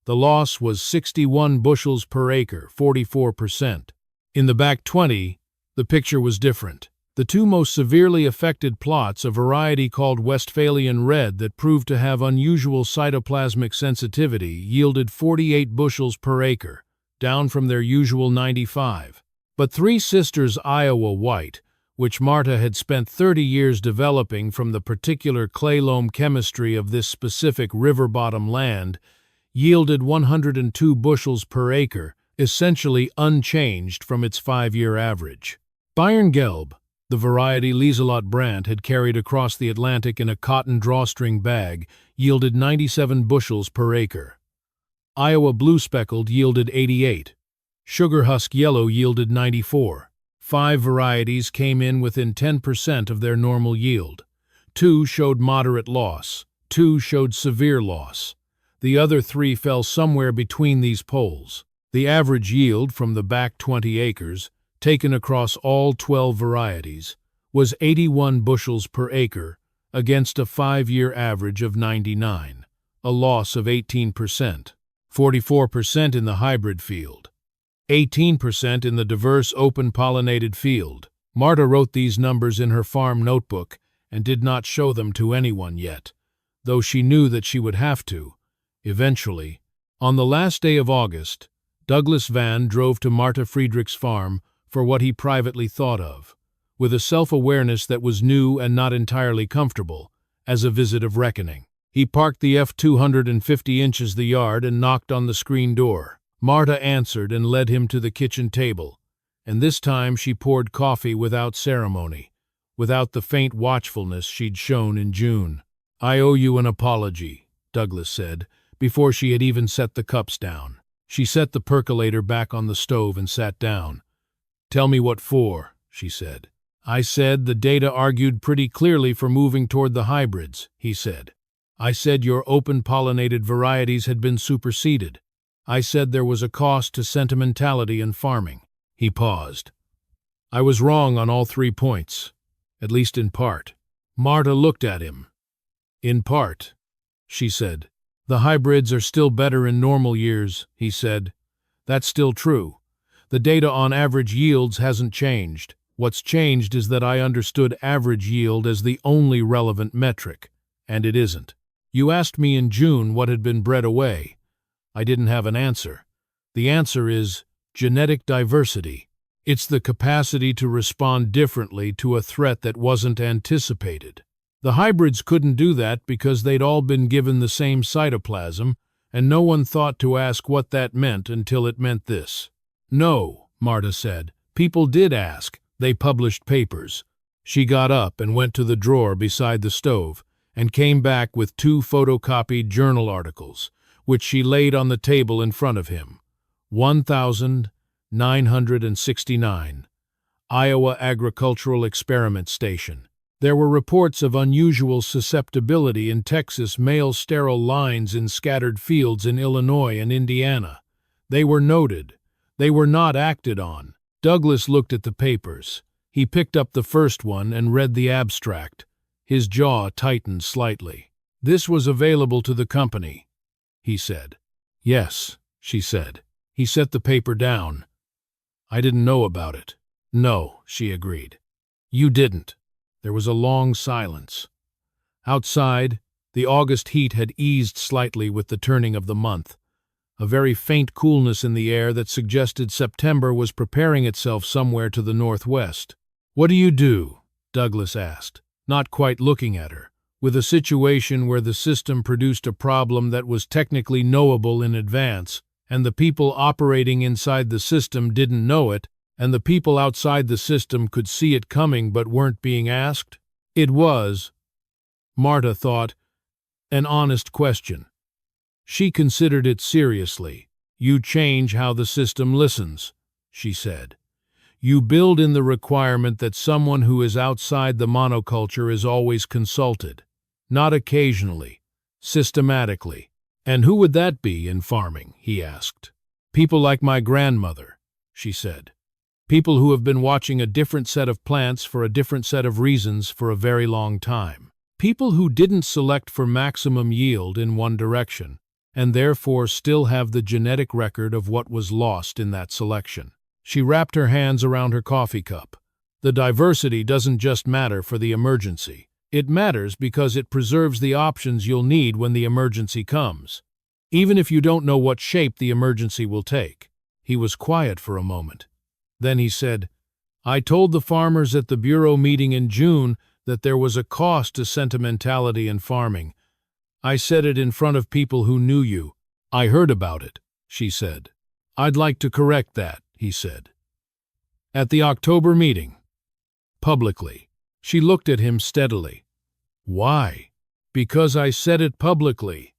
The loss was 61 bushels per acre, 44%. In the back 20, the picture was different. The 2 most severely affected plots, a variety called Westphalian Red that proved to have unusual cytoplasmic sensitivity, yielded 48 bushels per acre, down from their usual 95. But 3 Sisters Iowa White, which Marta had spent 30 years developing from the particular clay loam chemistry of this specific river bottom land, yielded 102 bushels per acre, essentially unchanged from its 5-year average. Bayern Gelb, the variety Lieselot Brandt had carried across the Atlantic in a cotton drawstring bag, yielded 97 bushels per acre. Iowa Blue Speckled yielded 88. Sugar Husk Yellow yielded 94. 5 varieties came in within 10% of their normal yield. 2 showed moderate loss. 2 showed severe loss. The other 3 fell somewhere between these poles. The average yield from the back 20 acres, taken across all 12 varieties, was 81 bushels per acre against a 5-year average of 99, a loss of 18%, 44% in the hybrid field, 18% in the diverse open-pollinated field. Marta wrote these numbers in her farm notebook and did not show them to anyone yet, though she knew that she would have to, eventually. On the last day of August, Douglas Vann drove to Marta Friedrich's farm for what he privately thought of, with a self-awareness that was new and not entirely comfortable, as a visit of reckoning. He parked the F-250 inches the yard and knocked on the screen door. Marta answered and led him to the kitchen table, and this time she poured coffee without ceremony, without the faint watchfulness she'd shown in June. "I owe you an apology," Douglas said, before she had even set the cups down. She set the percolator back on the stove and sat down. "Tell me what for," she said. "I said the data argued pretty clearly for moving toward the hybrids," he said. "I said your open-pollinated varieties had been superseded. I said there was a cost to sentimentality in farming." He paused. "I was wrong on all 3 points, at least in part." Marta looked at him. "In part," she said. "The hybrids are still better in normal years," he said. "That's still true. The data on average yields hasn't changed. What's changed is that I understood average yield as the only relevant metric, and it isn't. You asked me in June what had been bred away. I didn't have an answer. The answer is genetic diversity. It's the capacity to respond differently to a threat that wasn't anticipated. The hybrids couldn't do that because they'd all been given the same cytoplasm, and no one thought to ask what that meant until it meant this." "No," Marta said. "People did ask. They published papers." She got up and went to the drawer beside the stove and came back with 2 photocopied journal articles, which she laid on the table in front of him. 1969, Iowa Agricultural Experiment Station. There were reports of unusual susceptibility in Texas male sterile lines in scattered fields in Illinois and Indiana. They were noted. They were not acted on. Douglas looked at the papers. He picked up the first one and read the abstract. His jaw tightened slightly. "This was available to the company," he said. "Yes," she said. He set the paper down. "I didn't know about it." "No," she agreed. "You didn't." There was a long silence. Outside, the August heat had eased slightly with the turning of the month, a very faint coolness in the air that suggested September was preparing itself somewhere to the northwest. "What do you do?" Douglas asked, not quite looking at her, with a situation where the system produced a problem that was technically knowable in advance, and the people operating inside the system didn't know it, and the people outside the system could see it coming but weren't being asked? It was, Marta thought, an honest question. She considered it seriously. "You change how the system listens," she said. "You build in the requirement that someone who is outside the monoculture is always consulted, not occasionally, systematically." "And who would that be in farming?" he asked. "People like my grandmother," she said. "People who have been watching a different set of plants for a different set of reasons for a very long time. People who didn't select for maximum yield in one direction, and therefore still have the genetic record of what was lost in that selection." She wrapped her hands around her coffee cup. "The diversity doesn't just matter for the emergency. It matters because it preserves the options you'll need when the emergency comes, even if you don't know what shape the emergency will take." He was quiet for a moment. Then he said, "I told the farmers at the Bureau meeting in June that there was a cost to sentimentality in farming. I said it in front of people who knew you." "I heard about it," she said. "I'd like to correct that," he said. "At the October meeting. Publicly." She looked at him steadily. "Why?" "Because I said it publicly.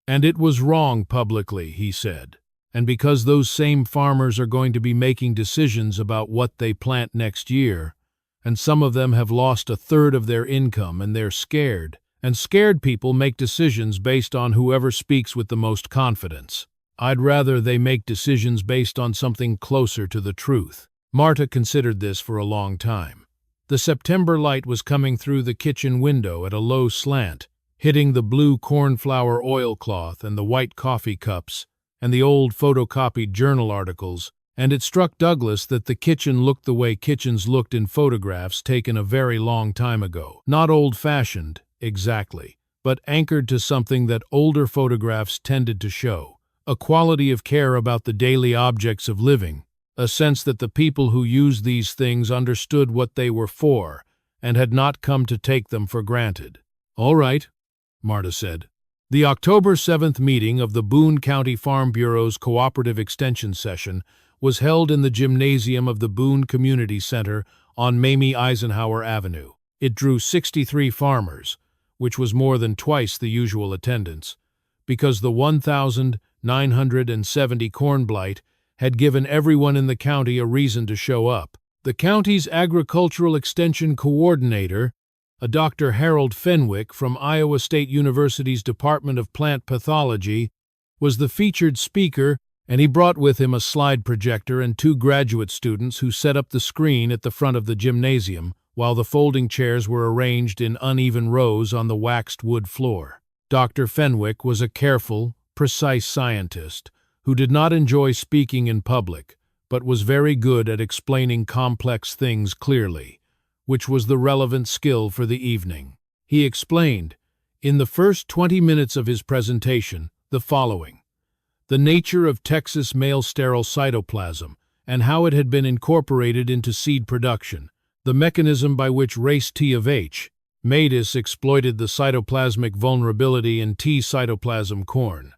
And it was wrong publicly," he said. "And because those same farmers are going to be making decisions about what they plant next year, and some of them have lost a third of their income and they're scared, and scared people make decisions based on whoever speaks with the most confidence. I'd rather they make decisions based on something closer to the truth." Marta considered this for a long time. The September light was coming through the kitchen window at a low slant, hitting the blue cornflower oilcloth and the white coffee cups and the old photocopied journal articles, and it struck Douglas that the kitchen looked the way kitchens looked in photographs taken a very long time ago. Not old-fashioned, exactly, but anchored to something that older photographs tended to show, a quality of care about the daily objects of living, a sense that the people who used these things understood what they were for and had not come to take them for granted. "All right," Marta said. The October 7th meeting of the Boone County Farm Bureau's Cooperative Extension Session was held in the gymnasium of the Boone Community Center on Mamie Eisenhower Avenue. It drew 63 farmers, which was more than twice the usual attendance, because the 1,970 corn blight had given everyone in the county a reason to show up. The county's agricultural extension coordinator, a Dr. Harold Fenwick from Iowa State University's Department of Plant Pathology, was the featured speaker, and he brought with him a slide projector and 2 graduate students who set up the screen at the front of the gymnasium while the folding chairs were arranged in uneven rows on the waxed wood floor. Dr. Fenwick was a careful, precise scientist who did not enjoy speaking in public, but was very good at explaining complex things clearly, which was the relevant skill for the evening. He explained, in the first 20 minutes of his presentation, the following: the nature of Texas male sterile cytoplasm and how it had been incorporated into seed production, the mechanism by which race T of H, Matus, exploited the cytoplasmic vulnerability in T cytoplasm corn,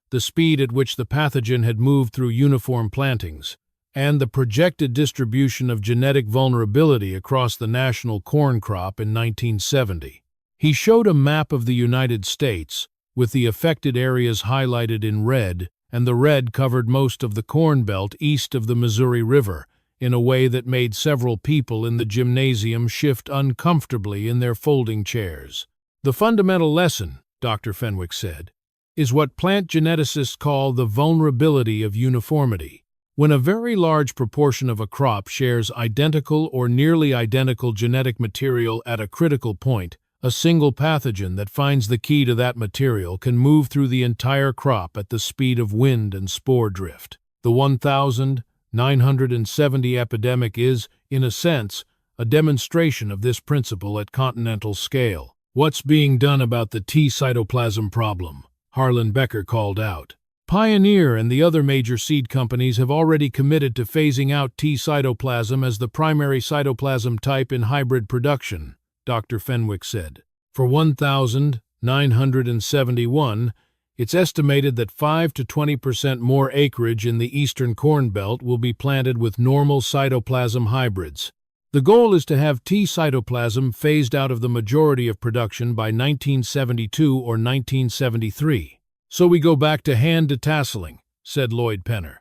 the speed at which the pathogen had moved through uniform plantings, and the projected distribution of genetic vulnerability across the national corn crop in 1970. He showed a map of the United States, with the affected areas highlighted in red, and the red covered most of the corn belt east of the Missouri River, in a way that made several people in the gymnasium shift uncomfortably in their folding chairs. The fundamental lesson, Dr. Fenwick said, is what plant geneticists call the vulnerability of uniformity. When a very large proportion of a crop shares identical or nearly identical genetic material at a critical point, a single pathogen that finds the key to that material can move through the entire crop at the speed of wind and spore drift. The 1,970 epidemic is, in a sense, a demonstration of this principle at continental scale. What's being done about the T cytoplasm problem? Harlan Becker called out. Pioneer and the other major seed companies have already committed to phasing out T cytoplasm as the primary cytoplasm type in hybrid production, Dr. Fenwick said. For 1,971, it's estimated that 5 to 20% more acreage in the eastern corn belt will be planted with normal cytoplasm hybrids. The goal is to have T cytoplasm phased out of the majority of production by 1972 or 1973. So we go back to hand detasseling, said Lloyd Penner.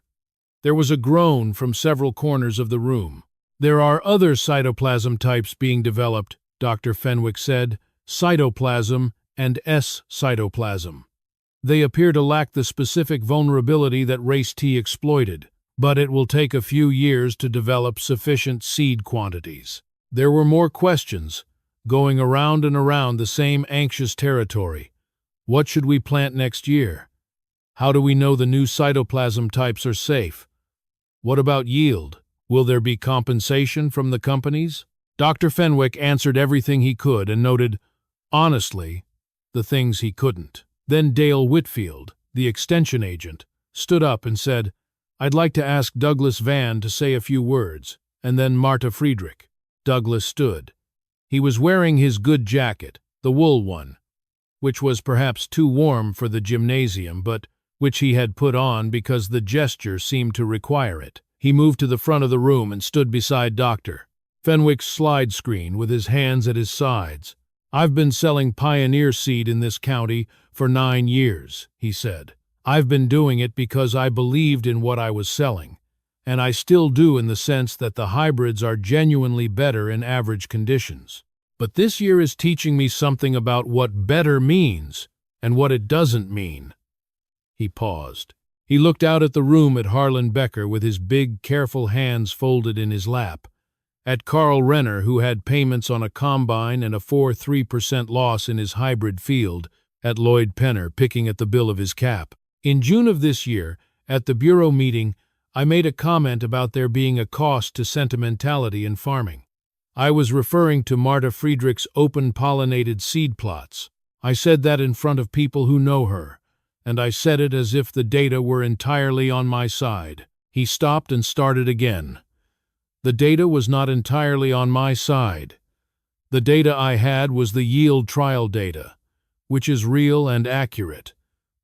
There was a groan from several corners of the room. There are other cytoplasm types being developed, Dr. Fenwick said, cytoplasm and S-cytoplasm. They appear to lack the specific vulnerability that race T exploited, but it will take a few years to develop sufficient seed quantities. There were more questions, going around and around the same anxious territory. What should we plant next year? How do we know the new cytoplasm types are safe? What about yield? Will there be compensation from the companies? Dr. Fenwick answered everything he could and noted, honestly, the things he couldn't. Then Dale Whitfield, the extension agent, stood up and said, I'd like to ask Douglas Vann to say a few words, and then Marta Friedrich. Douglas stood. He was wearing his good jacket, the wool one, which was perhaps too warm for the gymnasium, but which he had put on because the gesture seemed to require it. He moved to the front of the room and stood beside Dr. Fenwick's slide screen with his hands at his sides. I've been selling Pioneer seed in this county for 9 years, he said. I've been doing it because I believed in what I was selling, and I still do in the sense that the hybrids are genuinely better in average conditions. But this year is teaching me something about what better means and what it doesn't mean. He paused. He looked out at the room at Harlan Becker with his big, careful hands folded in his lap, at Carl Renner, who had payments on a combine and a 4.3% loss in his hybrid field, at Lloyd Penner picking at the bill of his cap. In June of this year, at the Bureau meeting, I made a comment about there being a cost to sentimentality in farming. I was referring to Marta Friedrich's open-pollinated seed plots. I said that in front of people who know her, and I said it as if the data were entirely on my side. He stopped and started again. The data was not entirely on my side. The data I had was the yield trial data, which is real and accurate,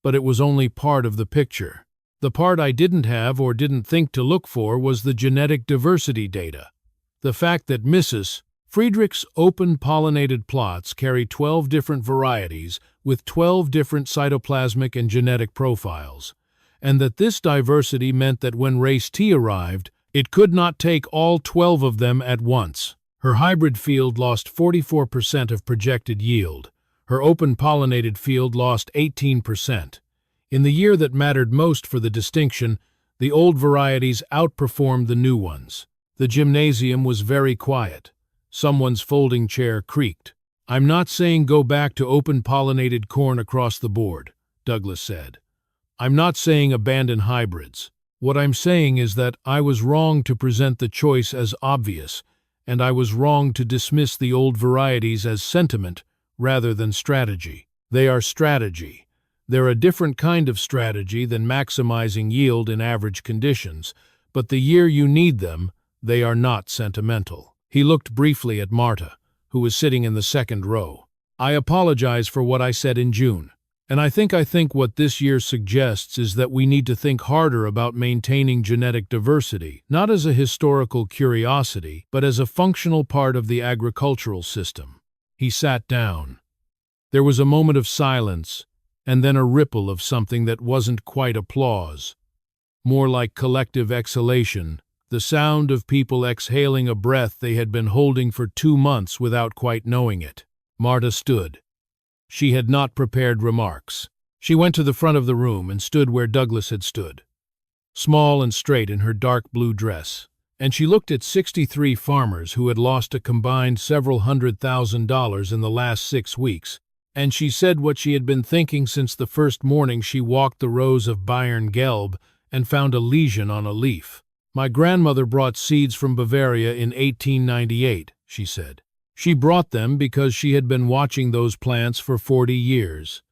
but it was only part of the picture. The part I didn't have or didn't think to look for was the genetic diversity data. The fact that Mrs. Friedrich's open-pollinated plots carry 12 different varieties with 12 different cytoplasmic and genetic profiles, and that this diversity meant that when race T arrived, it could not take all 12 of them at once. Her hybrid field lost 44% of projected yield. Her open-pollinated field lost 18%. In the year that mattered most for the distinction, the old varieties outperformed the new ones. The gymnasium was very quiet. Someone's folding chair creaked. "I'm not saying go back to open-pollinated corn across the board," Douglas said. "I'm not saying abandon hybrids. What I'm saying is that I was wrong to present the choice as obvious, and I was wrong to dismiss the old varieties as sentiment rather than strategy. They are strategy. They're a different kind of strategy than maximizing yield in average conditions, but the year you need them, they are not sentimental." He looked briefly at Marta, who was sitting in the second row. "I apologize for what I said in June, and I think what this year suggests is that we need to think harder about maintaining genetic diversity, not as a historical curiosity, but as a functional part of the agricultural system." He sat down. There was a moment of silence, and then a ripple of something that wasn't quite applause, more like collective exhalation, the sound of people exhaling a breath they had been holding for 2 months without quite knowing it. Marta stood. She had not prepared remarks. She went to the front of the room and stood where Douglas had stood, small and straight in her dark blue dress, and she looked at 63 farmers who had lost a combined several $100,000 in the last 6 weeks, and she said what she had been thinking since the first morning she walked the rows of Bayern Gelb and found a lesion on a leaf. "My grandmother brought seeds from Bavaria in 1898, she said. She brought them because she had been watching those plants for 40 years,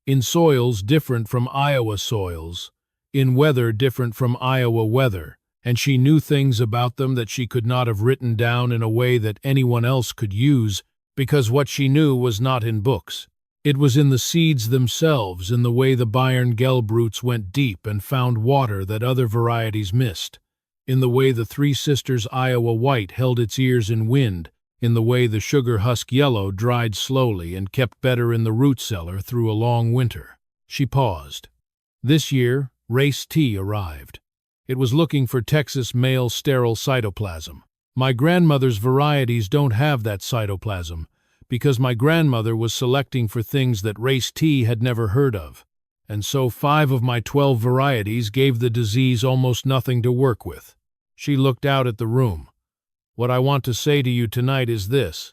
in soils different from Iowa soils, in weather different from Iowa weather, and she knew things about them that she could not have written down in a way that anyone else could use, because what she knew was not in books. It was in the seeds themselves, in the way the Bayern Gelb roots went deep and found water that other varieties missed, in the way the Three Sisters Iowa White held its ears in wind, in the way the Sugar Husk Yellow dried slowly and kept better in the root cellar through a long winter." She paused. This year, race T arrived. It was looking for Texas male sterile cytoplasm. My grandmother's varieties don't have that cytoplasm, because my grandmother was selecting for things that race T had never heard of, and so 5 of my 12 varieties gave the disease almost nothing to work with. She looked out at the room. "What I want to say to you tonight is this.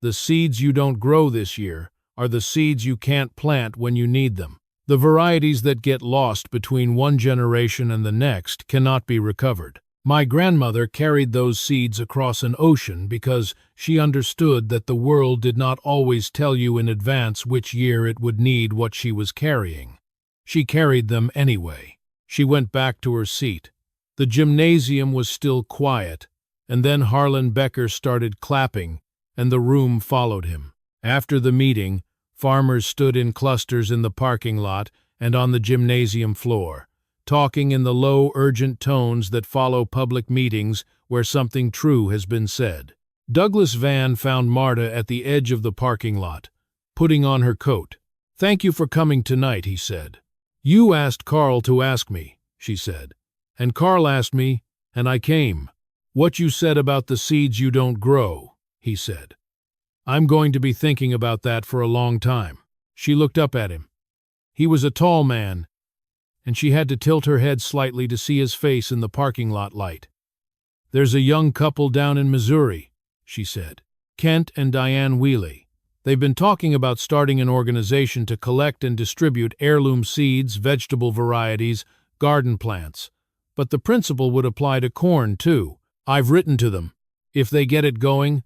The seeds you don't grow this year are the seeds you can't plant when you need them. The varieties that get lost between one generation and the next cannot be recovered. My grandmother carried those seeds across an ocean because she understood that the world did not always tell you in advance which year it would need what she was carrying. She carried them anyway." She went back to her seat. The gymnasium was still quiet, and then Harlan Becker started clapping, and the room followed him. After the meeting, farmers stood in clusters in the parking lot and on the gymnasium floor, talking in the low, urgent tones that follow public meetings where something true has been said. Douglas Vann found Marta at the edge of the parking lot, putting on her coat. "Thank you for coming tonight," he said. "You asked Carl to ask me," she said. "And Carl asked me, and I came. What you said about the seeds you don't grow," he said. "I'm going to be thinking about that for a long time." She looked up at him. He was a tall man, and she had to tilt her head slightly to see his face in the parking lot light. "There's a young couple down in Missouri," she said. "Kent and Diane Wheely. They've been talking about starting an organization to collect and distribute heirloom seeds, vegetable varieties, garden plants. But the principle would apply to corn, too. I've written to them. If they get it going,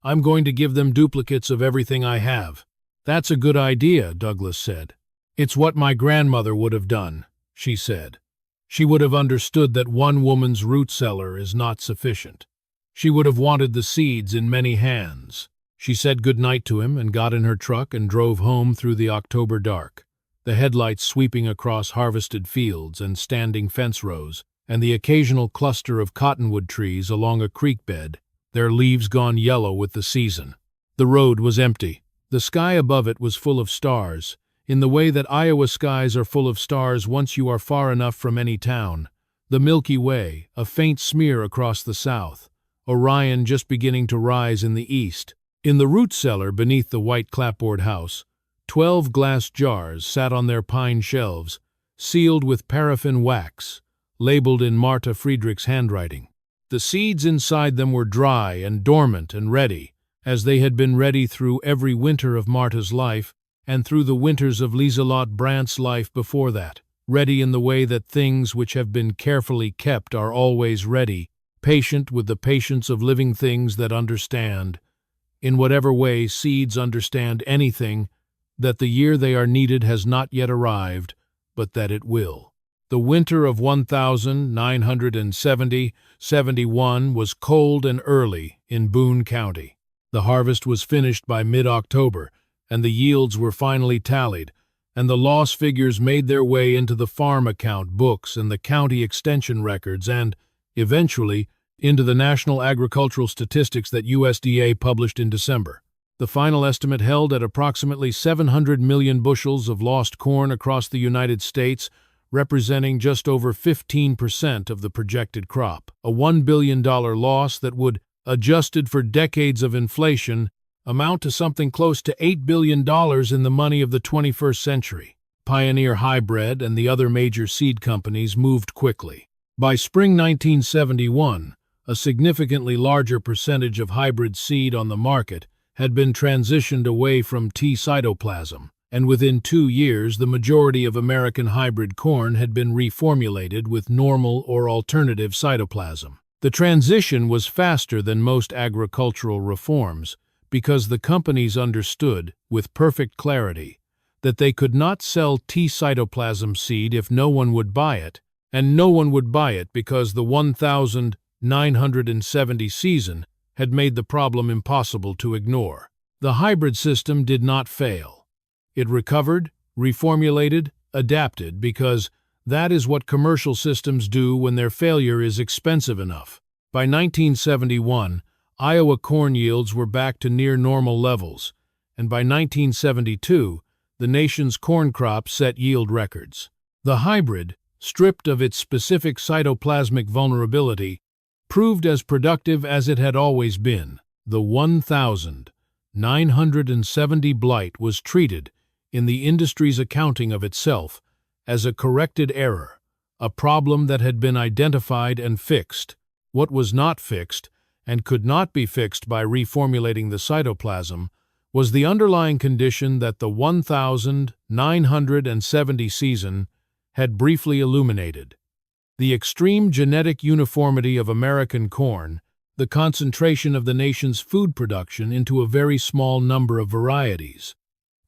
I'm going to give them duplicates of everything I have." "That's a good idea," Douglas said. "It's what my grandmother would have done," she said. "She would have understood that one woman's root cellar is not sufficient. She would have wanted the seeds in many hands." She said good night to him and got in her truck and drove home through the October dark, the headlights sweeping across harvested fields and standing fence rows, and the occasional cluster of cottonwood trees along a creek bed, their leaves gone yellow with the season. The road was empty. The sky above it was full of stars, in the way that Iowa skies are full of stars once you are far enough from any town. The Milky Way, a faint smear across the south. Orion just beginning to rise in the east. In the root cellar beneath the white clapboard house, 12 glass jars sat on their pine shelves, sealed with paraffin wax, labeled in Marta Friedrich's handwriting. The seeds inside them were dry and dormant and ready, as they had been ready through every winter of Marta's life and through the winters of Liselott Brandt's life before that, ready in the way that things which have been carefully kept are always ready, patient with the patience of living things that understand, in whatever way seeds understand anything, that the year they are needed has not yet arrived, but that it will. The winter of 1970-71 was cold and early in Boone County. The harvest was finished by mid-October, and the yields were finally tallied, and the loss figures made their way into the farm account books and the county extension records and, eventually, into the National Agricultural Statistics that USDA published in December. The final estimate held at approximately 700 million bushels of lost corn across the United States, representing just over 15% of the projected crop. A $1 billion loss that would, adjusted for decades of inflation, amount to something close to $8 billion in the money of the 21st century. Pioneer Hybrid and the other major seed companies moved quickly. By spring 1971, a significantly larger percentage of hybrid seed on the market had been transitioned away from T cytoplasm, and within 2 years the majority of American hybrid corn had been reformulated with normal or alternative cytoplasm. The transition was faster than most agricultural reforms because the companies understood, with perfect clarity, that they could not sell T cytoplasm seed if no one would buy it, and no one would buy it because the 1970 season had made the problem impossible to ignore. The hybrid system did not fail. It recovered, reformulated, adapted, because that is what commercial systems do when their failure is expensive enough. By 1971, Iowa corn yields were back to near normal levels, and by 1972, the nation's corn crop set yield records. The hybrid, stripped of its specific cytoplasmic vulnerability, proved as productive as it had always been. The 1,970 Blight was treated, in the industry's accounting of itself, as a corrected error, a problem that had been identified and fixed. What was not fixed, and could not be fixed by reformulating the cytoplasm, was the underlying condition that the 1,970 season had briefly illuminated. The extreme genetic uniformity of American corn, the concentration of the nation's food production into a very small number of varieties,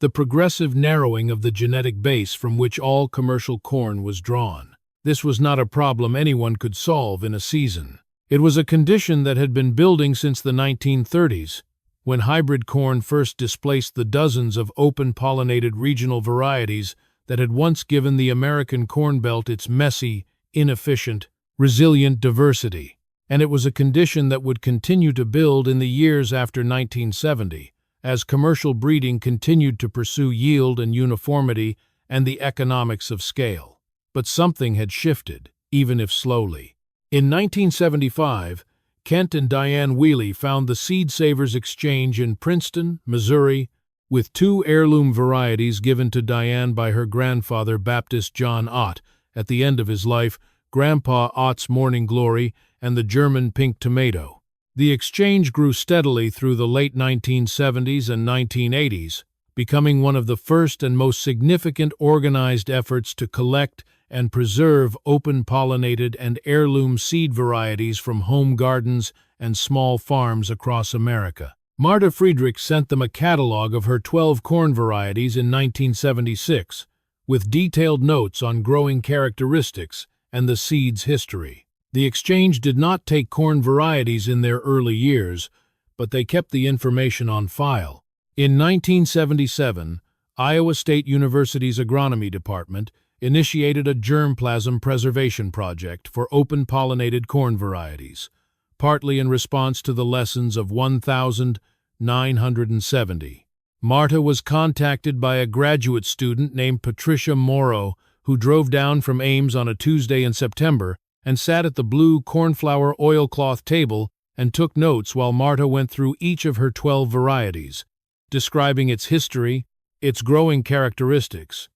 the progressive narrowing of the genetic base from which all commercial corn was drawn. This was not a problem anyone could solve in a season. It was a condition that had been building since the 1930s, when hybrid corn first displaced the dozens of open-pollinated regional varieties that had once given the American Corn Belt its messy, inefficient, resilient diversity. And it was a condition that would continue to build in the years after 1970, as commercial breeding continued to pursue yield and uniformity and the economics of scale. But something had shifted, even if slowly. In 1975, Kent and Diane Wheely found the Seed Savers Exchange in Princeton, Missouri, with 2 heirloom varieties given to Diane by her grandfather Baptist John Ott at the end of his life, Grandpa Ott's Morning Glory and the German Pink Tomato. The exchange grew steadily through the late 1970s and 1980s, becoming one of the first and most significant organized efforts to collect and preserve open-pollinated and heirloom seed varieties from home gardens and small farms across America. Marta Friedrich sent them a catalog of her 12 corn varieties in 1976, with detailed notes on growing characteristics and the seed's history. The exchange did not take corn varieties in their early years, but they kept the information on file. In 1977, Iowa State University's agronomy department initiated a germplasm preservation project for open-pollinated corn varieties, partly in response to the lessons of 1,970. Marta was contacted by a graduate student named Patricia Morrow, who drove down from Ames on a Tuesday in September and sat at the blue cornflower oilcloth table and took notes while Marta went through each of her 12 varieties, describing its history, its growing characteristics,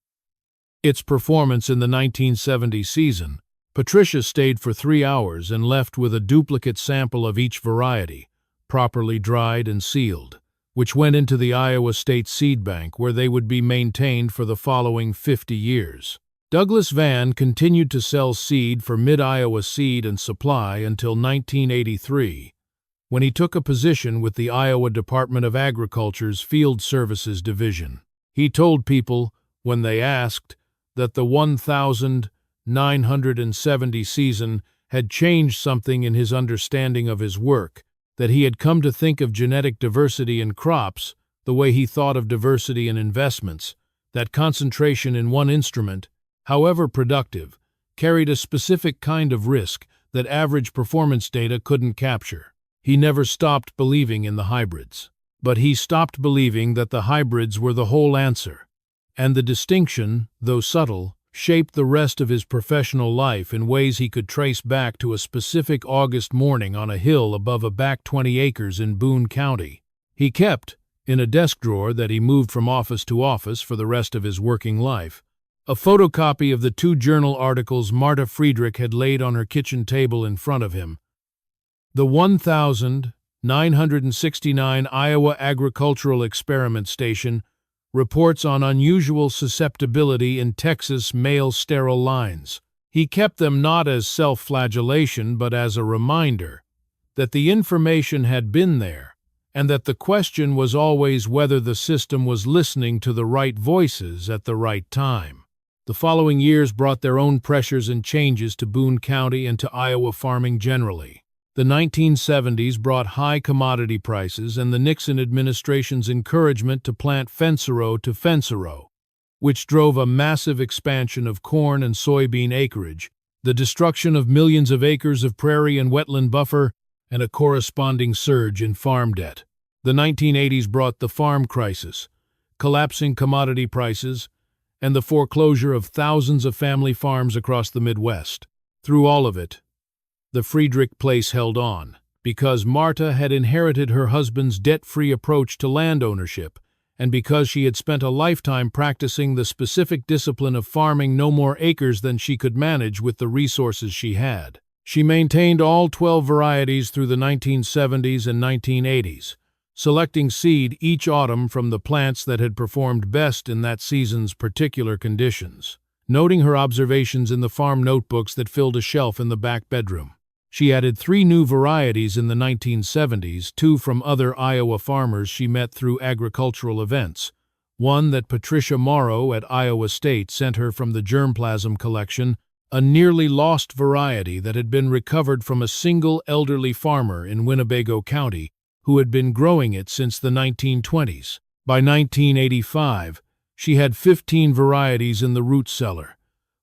its performance in the 1970 season. Patricia stayed for 3 hours and left with a duplicate sample of each variety, properly dried and sealed, which went into the Iowa State Seed Bank, where they would be maintained for the following 50 years. Douglas Vann continued to sell seed for Mid-Iowa Seed and Supply until 1983, when he took a position with the Iowa Department of Agriculture's Field Services Division. He told people, when they asked, that the 1970 season had changed something in his understanding of his work, that he had come to think of genetic diversity in crops the way he thought of diversity in investments, that concentration in one instrument, however productive, carried a specific kind of risk that average performance data couldn't capture. He never stopped believing in the hybrids. But he stopped believing that the hybrids were the whole answer. And the distinction, though subtle, shaped the rest of his professional life in ways he could trace back to a specific August morning on a hill above a back 20 acres in Boone County. He kept, in a desk drawer that he moved from office to office for the rest of his working life, a photocopy of the 2 journal articles Marta Friedrich had laid on her kitchen table in front of him. The 1969 Iowa Agricultural Experiment Station reports on unusual susceptibility in Texas male sterile lines. He kept them not as self-flagellation but as a reminder that the information had been there, and that the question was always whether the system was listening to the right voices at the right time. The following years brought their own pressures and changes to Boone County and to Iowa farming generally. The 1970s brought high commodity prices and the Nixon administration's encouragement to plant fence-row to fence-row, which drove a massive expansion of corn and soybean acreage, the destruction of millions of acres of prairie and wetland buffer, and a corresponding surge in farm debt. The 1980s brought the farm crisis, collapsing commodity prices, and the foreclosure of thousands of family farms across the Midwest. Through all of it, the Friedrich place held on, because Marta had inherited her husband's debt-free approach to land ownership, and because she had spent a lifetime practicing the specific discipline of farming no more acres than she could manage with the resources she had. She maintained all 12 varieties through the 1970s and 1980s, selecting seed each autumn from the plants that had performed best in that season's particular conditions, noting her observations in the farm notebooks that filled a shelf in the back bedroom. She added 3 new varieties in the 1970s, 2 from other Iowa farmers she met through agricultural events, one that Patricia Morrow at Iowa State sent her from the germplasm collection, a nearly lost variety that had been recovered from a single elderly farmer in Winnebago County who had been growing it since the 1920s. By 1985, she had 15 varieties in the root cellar,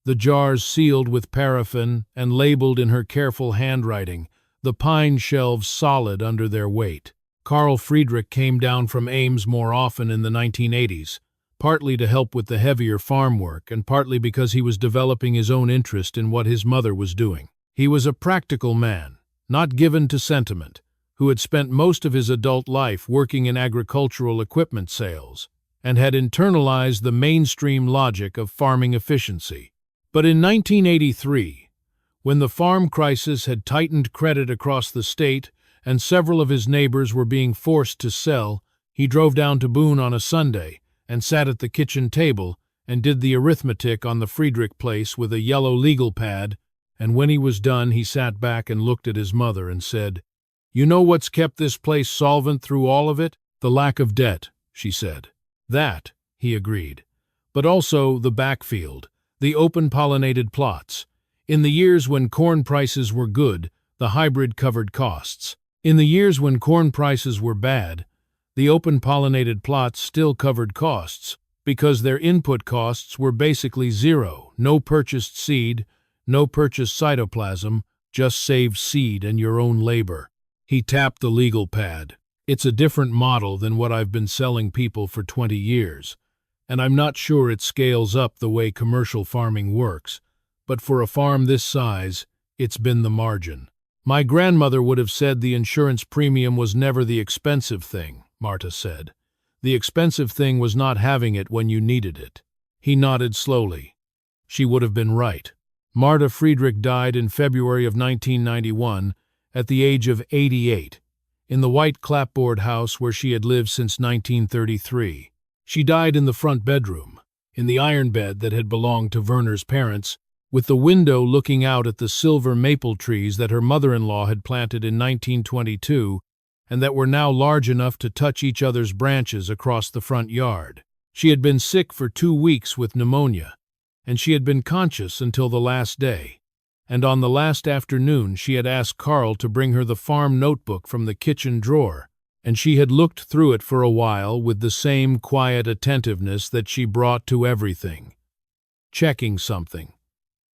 the jars sealed with paraffin and labeled in her careful handwriting, the pine shelves solid under their weight. Carl Friedrich came down from Ames more often in the 1980s, partly to help with the heavier farm work and partly because he was developing his own interest in what his mother was doing. He was a practical man, not given to sentiment, who had spent most of his adult life working in agricultural equipment sales and had internalized the mainstream logic of farming efficiency. But in 1983, when the farm crisis had tightened credit across the state and several of his neighbors were being forced to sell, he drove down to Boone on a Sunday and sat at the kitchen table and did the arithmetic on the Friedrich place with a yellow legal pad, and when he was done he sat back and looked at his mother and said, "You know what's kept this place solvent through all of it? The lack of debt," she said. "That," he agreed. "But also the backfield, the open-pollinated plots. In the years when corn prices were good, the hybrid covered costs. In the years when corn prices were bad, the open-pollinated plots still covered costs, because their input costs were basically zero, no purchased seed, no purchased cytoplasm, just saved seed and your own labor." He tapped the legal pad. It's a different model than what I've been selling people for 20 years, and I'm not sure it scales up the way commercial farming works, but for a farm this size, it's been the margin. My grandmother would have said the insurance premium was never the expensive thing, Marta said. The expensive thing was not having it when you needed it. He nodded slowly. She would have been right. Marta Friedrich died in February of 1991 at the age of 88, in the white clapboard house where she had lived since 1933. She died in the front bedroom, in the iron bed that had belonged to Werner's parents, with the window looking out at the silver maple trees that her mother-in-law had planted in 1922 and that were now large enough to touch each other's branches across the front yard. She had been sick for 2 weeks with pneumonia, and she had been conscious until the last day. And on the last afternoon she had asked Carl to bring her the farm notebook from the kitchen drawer, and she had looked through it for a while with the same quiet attentiveness that she brought to everything. Checking something.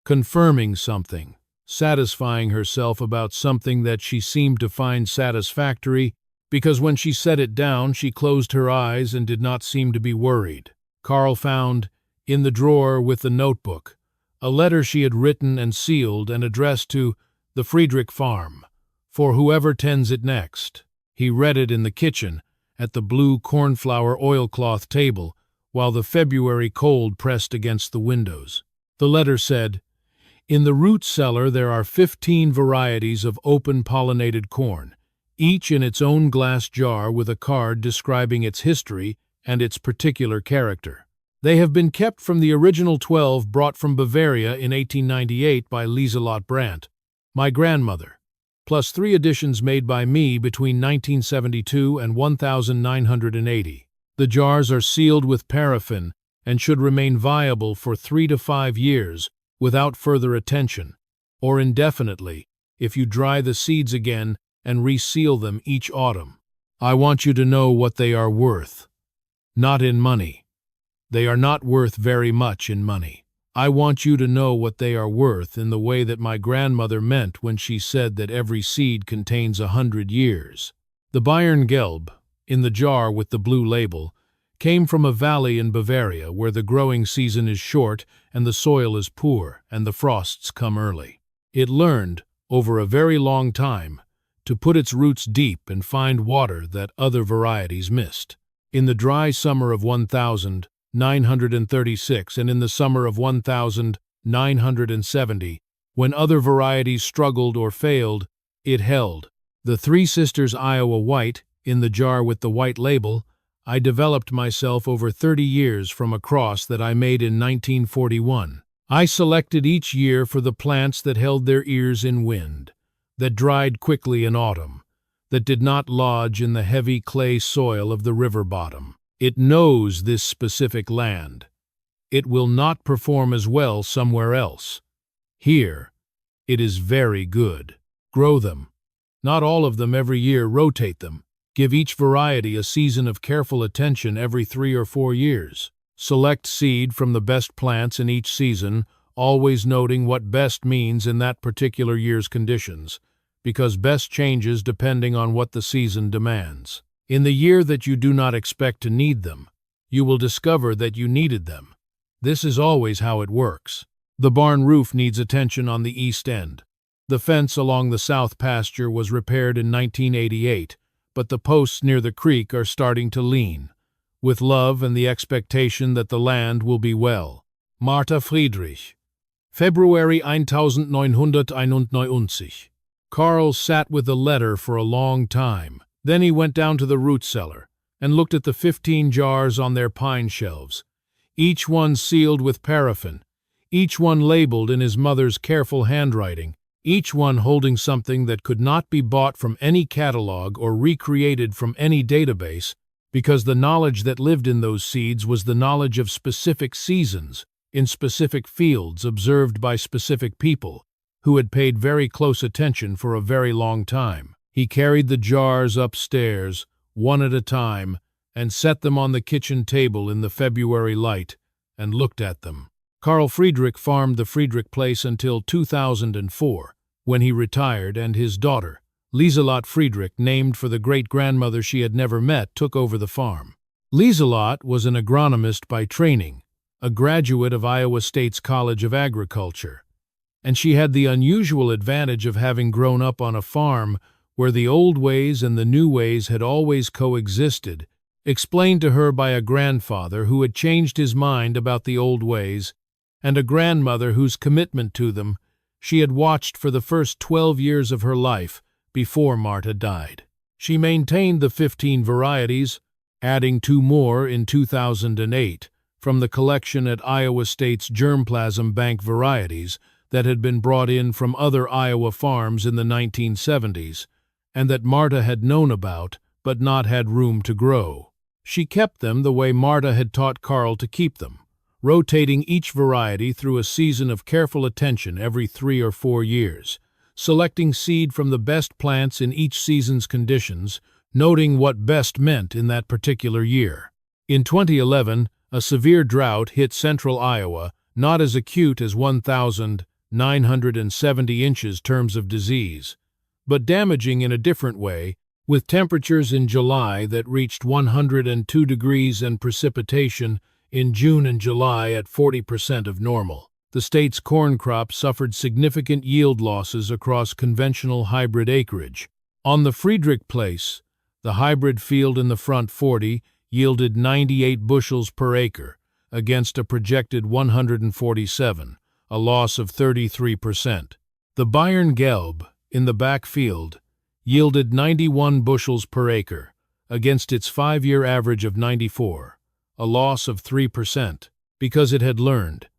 Confirming something, satisfying herself about something that she seemed to find satisfactory, because when she set it down she closed her eyes and did not seem to be worried. Carl found, in the drawer with the notebook, a letter she had written and sealed and addressed to the Friedrich farm, for whoever tends it next. He read it in the kitchen, at the blue cornflower oilcloth table, while the February cold pressed against the windows. The letter said, "In the root cellar there are 15 varieties of open-pollinated corn, each in its own glass jar with a card describing its history and its particular character. They have been kept from the original 12 brought from Bavaria in 1898 by Lieselot Brandt, my grandmother, plus 3 additions made by me between 1972 and 1980. The jars are sealed with paraffin and should remain viable for 3 to 5 years, without further attention, or indefinitely, if you dry the seeds again and reseal them each autumn. I want you to know what they are worth. Not in money. They are not worth very much in money. I want you to know what they are worth in the way that my grandmother meant when she said that every seed contains 100 years. The Bayerngelb, in the jar with the blue label, came from a valley in Bavaria where the growing season is short and the soil is poor and the frosts come early. It learned, over a very long time, to put its roots deep and find water that other varieties missed. In the dry summer of 1936 and in the summer of 1970, when other varieties struggled or failed, it held. The Three Sisters Iowa White, in the jar with the white label, I developed myself over 30 years from a cross that I made in 1941. I selected each year for the plants that held their ears in wind, that dried quickly in autumn, that did not lodge in the heavy clay soil of the river bottom. It knows this specific land. It will not perform as well somewhere else. Here, it is very good. Grow them. Not all of them every year, rotate them. Give each variety a season of careful attention every 3 or 4 years. Select seed from the best plants in each season, always noting what best means in that particular year's conditions, because best changes depending on what the season demands. In the year that you do not expect to need them, you will discover that you needed them. This is always how it works. The barn roof needs attention on the east end. The fence along the south pasture was repaired in 1988, but the posts near the creek are starting to lean, with love and the expectation that the land will be well. Marta Friedrich, February 1991. Carl sat with the letter for a long time. Then he went down to the root cellar and looked at the 15 jars on their pine shelves, each one sealed with paraffin, each one labeled in his mother's careful handwriting, each one holding something that could not be bought from any catalog or recreated from any database, because the knowledge that lived in those seeds was the knowledge of specific seasons, in specific fields observed by specific people, who had paid very close attention for a very long time. He carried the jars upstairs, one at a time, and set them on the kitchen table in the February light, and looked at them. Carl Friedrich farmed the Friedrich place until 2004, when he retired and his daughter, Marta Friedrich, named for the great-grandmother she had never met, took over the farm. Marta was an agronomist by training, a graduate of Iowa State's College of Agriculture, and she had the unusual advantage of having grown up on a farm where the old ways and the new ways had always coexisted, explained to her by a grandfather who had changed his mind about the old ways, and a grandmother whose commitment to them she had watched for the first 12 years of her life before Marta died. She maintained the 15 varieties, adding 2 more in 2008 from the collection at Iowa State's Germplasm Bank varieties that had been brought in from other Iowa farms in the 1970s, and that Marta had known about but not had room to grow. She kept them the way Marta had taught Carl to keep them, rotating each variety through a season of careful attention every 3 or 4 years, selecting seed from the best plants in each season's conditions, noting what best meant in that particular year. In 2011, a severe drought hit central Iowa, not as acute as 1,970 inches terms of disease, but damaging in a different way, with temperatures in July that reached 102 degrees and precipitation in June and July at 40% of normal. The state's corn crop suffered significant yield losses across conventional hybrid acreage. On the Friedrich Place, the hybrid field in the front 40 yielded 98 bushels per acre against a projected 147, a loss of 33%. The Bayern Gelb in the back field yielded 91 bushels per acre against its 5-year average of 94, a loss of 3%, because it had learned,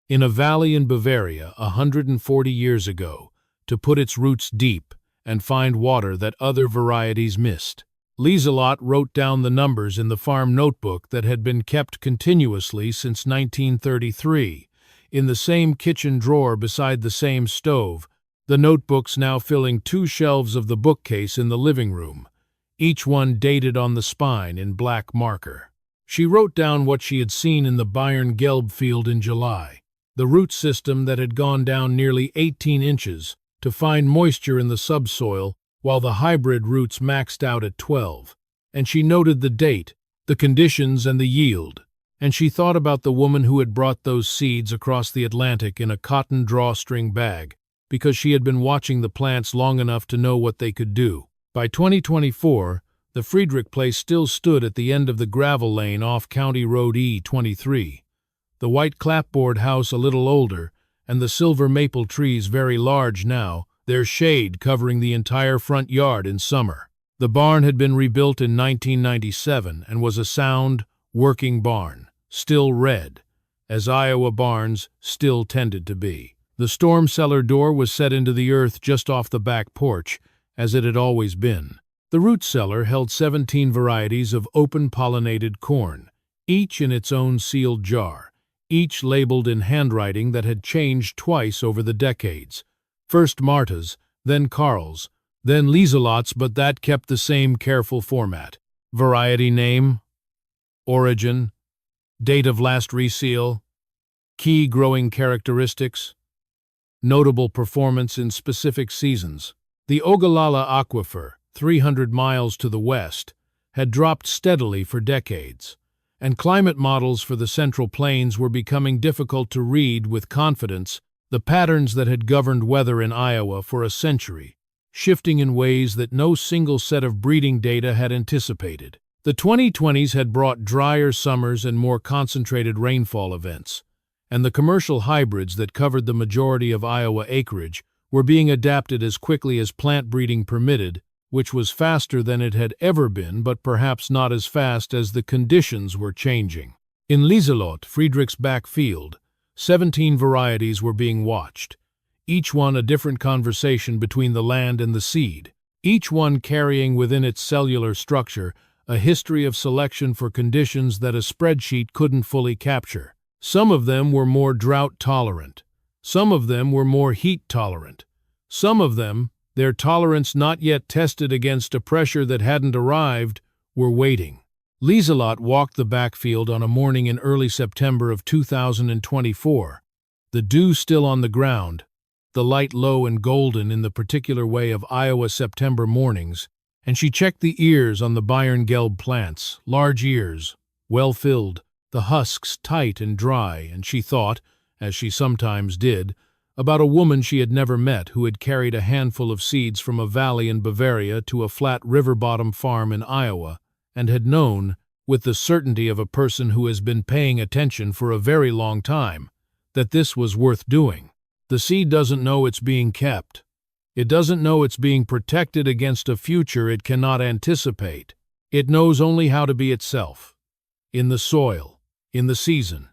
in a valley in Bavaria 140 years ago, to put its roots deep and find water that other varieties missed. Marta wrote down the numbers in the farm notebook that had been kept continuously since 1933, in the same kitchen drawer beside the same stove, the notebooks now filling 2 shelves of the bookcase in the living room, each one dated on the spine in black marker. She wrote down what she had seen in the Bayern Gelb field in July, the root system that had gone down nearly 18 inches to find moisture in the subsoil while the hybrid roots maxed out at 12. And she noted the date, the conditions, and the yield. And she thought about the woman who had brought those seeds across the Atlantic in a cotton drawstring bag, because she had been watching the plants long enough to know what they could do. By 2024, the Friedrich Place still stood at the end of the gravel lane off County Road E23, the white clapboard house a little older, and the silver maple trees very large now, their shade covering the entire front yard in summer. The barn had been rebuilt in 1997 and was a sound, working barn, still red, as Iowa barns still tended to be. The storm cellar door was set into the earth just off the back porch, as it had always been. The root cellar held 17 varieties of open-pollinated corn, each in its own sealed jar, each labeled in handwriting that had changed twice over the decades. First Marta's, then Carl's, then Marta's, but that kept the same careful format. Variety name, origin, date of last reseal, key growing characteristics, notable performance in specific seasons. The Ogallala Aquifer, 300 miles to the west, had dropped steadily for decades, and climate models for the Central Plains were becoming difficult to read with confidence, the patterns that had governed weather in Iowa for a century, shifting in ways that no single set of breeding data had anticipated. The 2020s had brought drier summers and more concentrated rainfall events, and the commercial hybrids that covered the majority of Iowa acreage were being adapted as quickly as plant breeding permitted, which was faster than it had ever been, but perhaps not as fast as the conditions were changing. In Marta Friedrich's back field, 17 varieties were being watched, each one a different conversation between the land and the seed, each one carrying within its cellular structure a history of selection for conditions that a spreadsheet couldn't fully capture. Some of them were more drought-tolerant. Some of them were more heat-tolerant. Some of them, their tolerance not yet tested against a pressure that hadn't arrived, were waiting. Marta walked the backfield on a morning in early September of 2024, the dew still on the ground, the light low and golden in the particular way of Iowa September mornings, and she checked the ears on the Bayerngelb plants, large ears, well-filled, the husks tight and dry, and she thought, as she sometimes did, about a woman she had never met who had carried a handful of seeds from a valley in Bavaria to a flat river-bottom farm in Iowa, and had known, with the certainty of a person who has been paying attention for a very long time, that this was worth doing. The seed doesn't know it's being kept. It doesn't know it's being protected against a future it cannot anticipate. It knows only how to be itself, in the soil, in the season,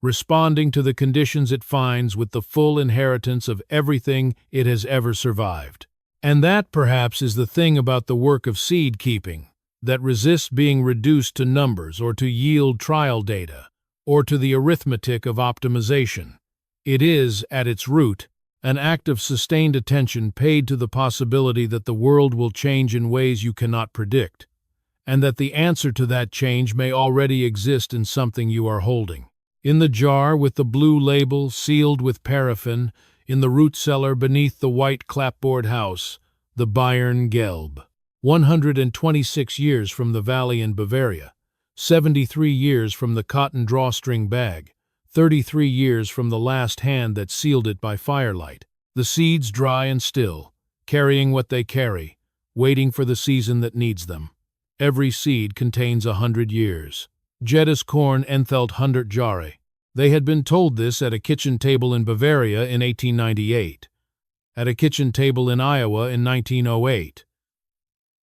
responding to the conditions it finds with the full inheritance of everything it has ever survived. And that, perhaps, is the thing about the work of seed keeping, that resists being reduced to numbers or to yield trial data, or to the arithmetic of optimization. It is, at its root, an act of sustained attention paid to the possibility that the world will change in ways you cannot predict, and that the answer to that change may already exist in something you are holding. In the jar with the blue label sealed with paraffin, in the root cellar beneath the white clapboard house, the Bayerngelb. 126 years from the valley in Bavaria, 73 years from the cotton drawstring bag, 33 years from the last hand that sealed it by firelight. The seeds dry and still, carrying what they carry, waiting for the season that needs them. Every seed contains 100 years. Jedes Korn enthält 100 Jahre. They had been told this at a kitchen table in Bavaria in 1898, at a kitchen table in Iowa in 1908,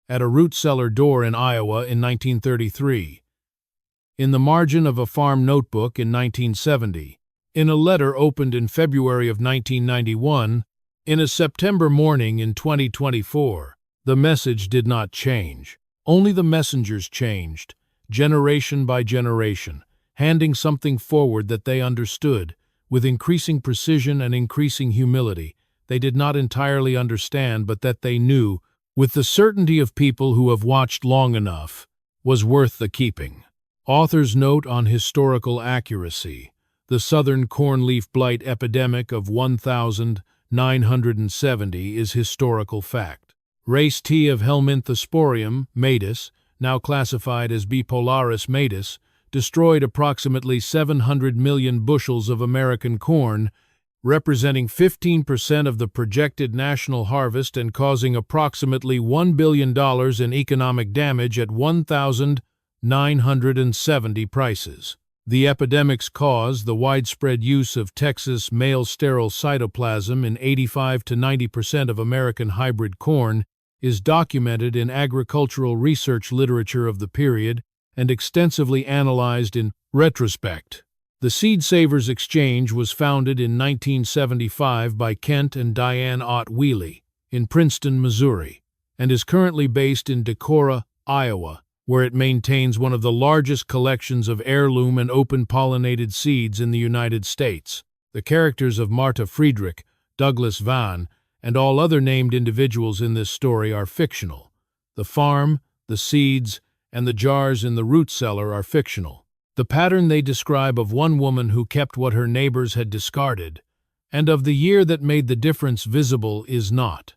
at a root cellar door in Iowa in 1933, in the margin of a farm notebook in 1970, in a letter opened in February of 1991, in a September morning in 2024. The message did not change. Only the messengers changed, generation by generation, handing something forward that they understood, with increasing precision and increasing humility. They did not entirely understand, but that they knew, with the certainty of people who have watched long enough, was worth the keeping. Author's note on historical accuracy. The southern cornleaf blight epidemic of 1970 is historical fact. Race T of Helminthosporium matus, now classified as Bipolaris matus, destroyed approximately 700 million bushels of American corn, representing 15% of the projected national harvest and causing approximately $1 billion in economic damage at 1,970 prices. The epidemic's cause, the widespread use of Texas male sterile cytoplasm in 85 to 90% of American hybrid corn, is documented in agricultural research literature of the period and extensively analyzed in retrospect. The Seed Savers Exchange was founded in 1975 by Kent and Diane Ott Wheely in Princeton, Missouri, and is currently based in Decorah, Iowa, where it maintains one of the largest collections of heirloom and open-pollinated seeds in the United States. The characters of Marta Friedrich, Douglas Vann, and all other named individuals in this story are fictional. The farm, the seeds, and the jars in the root cellar are fictional. The pattern they describe of one woman who kept what her neighbors had discarded, and of the year that made the difference visible, is not.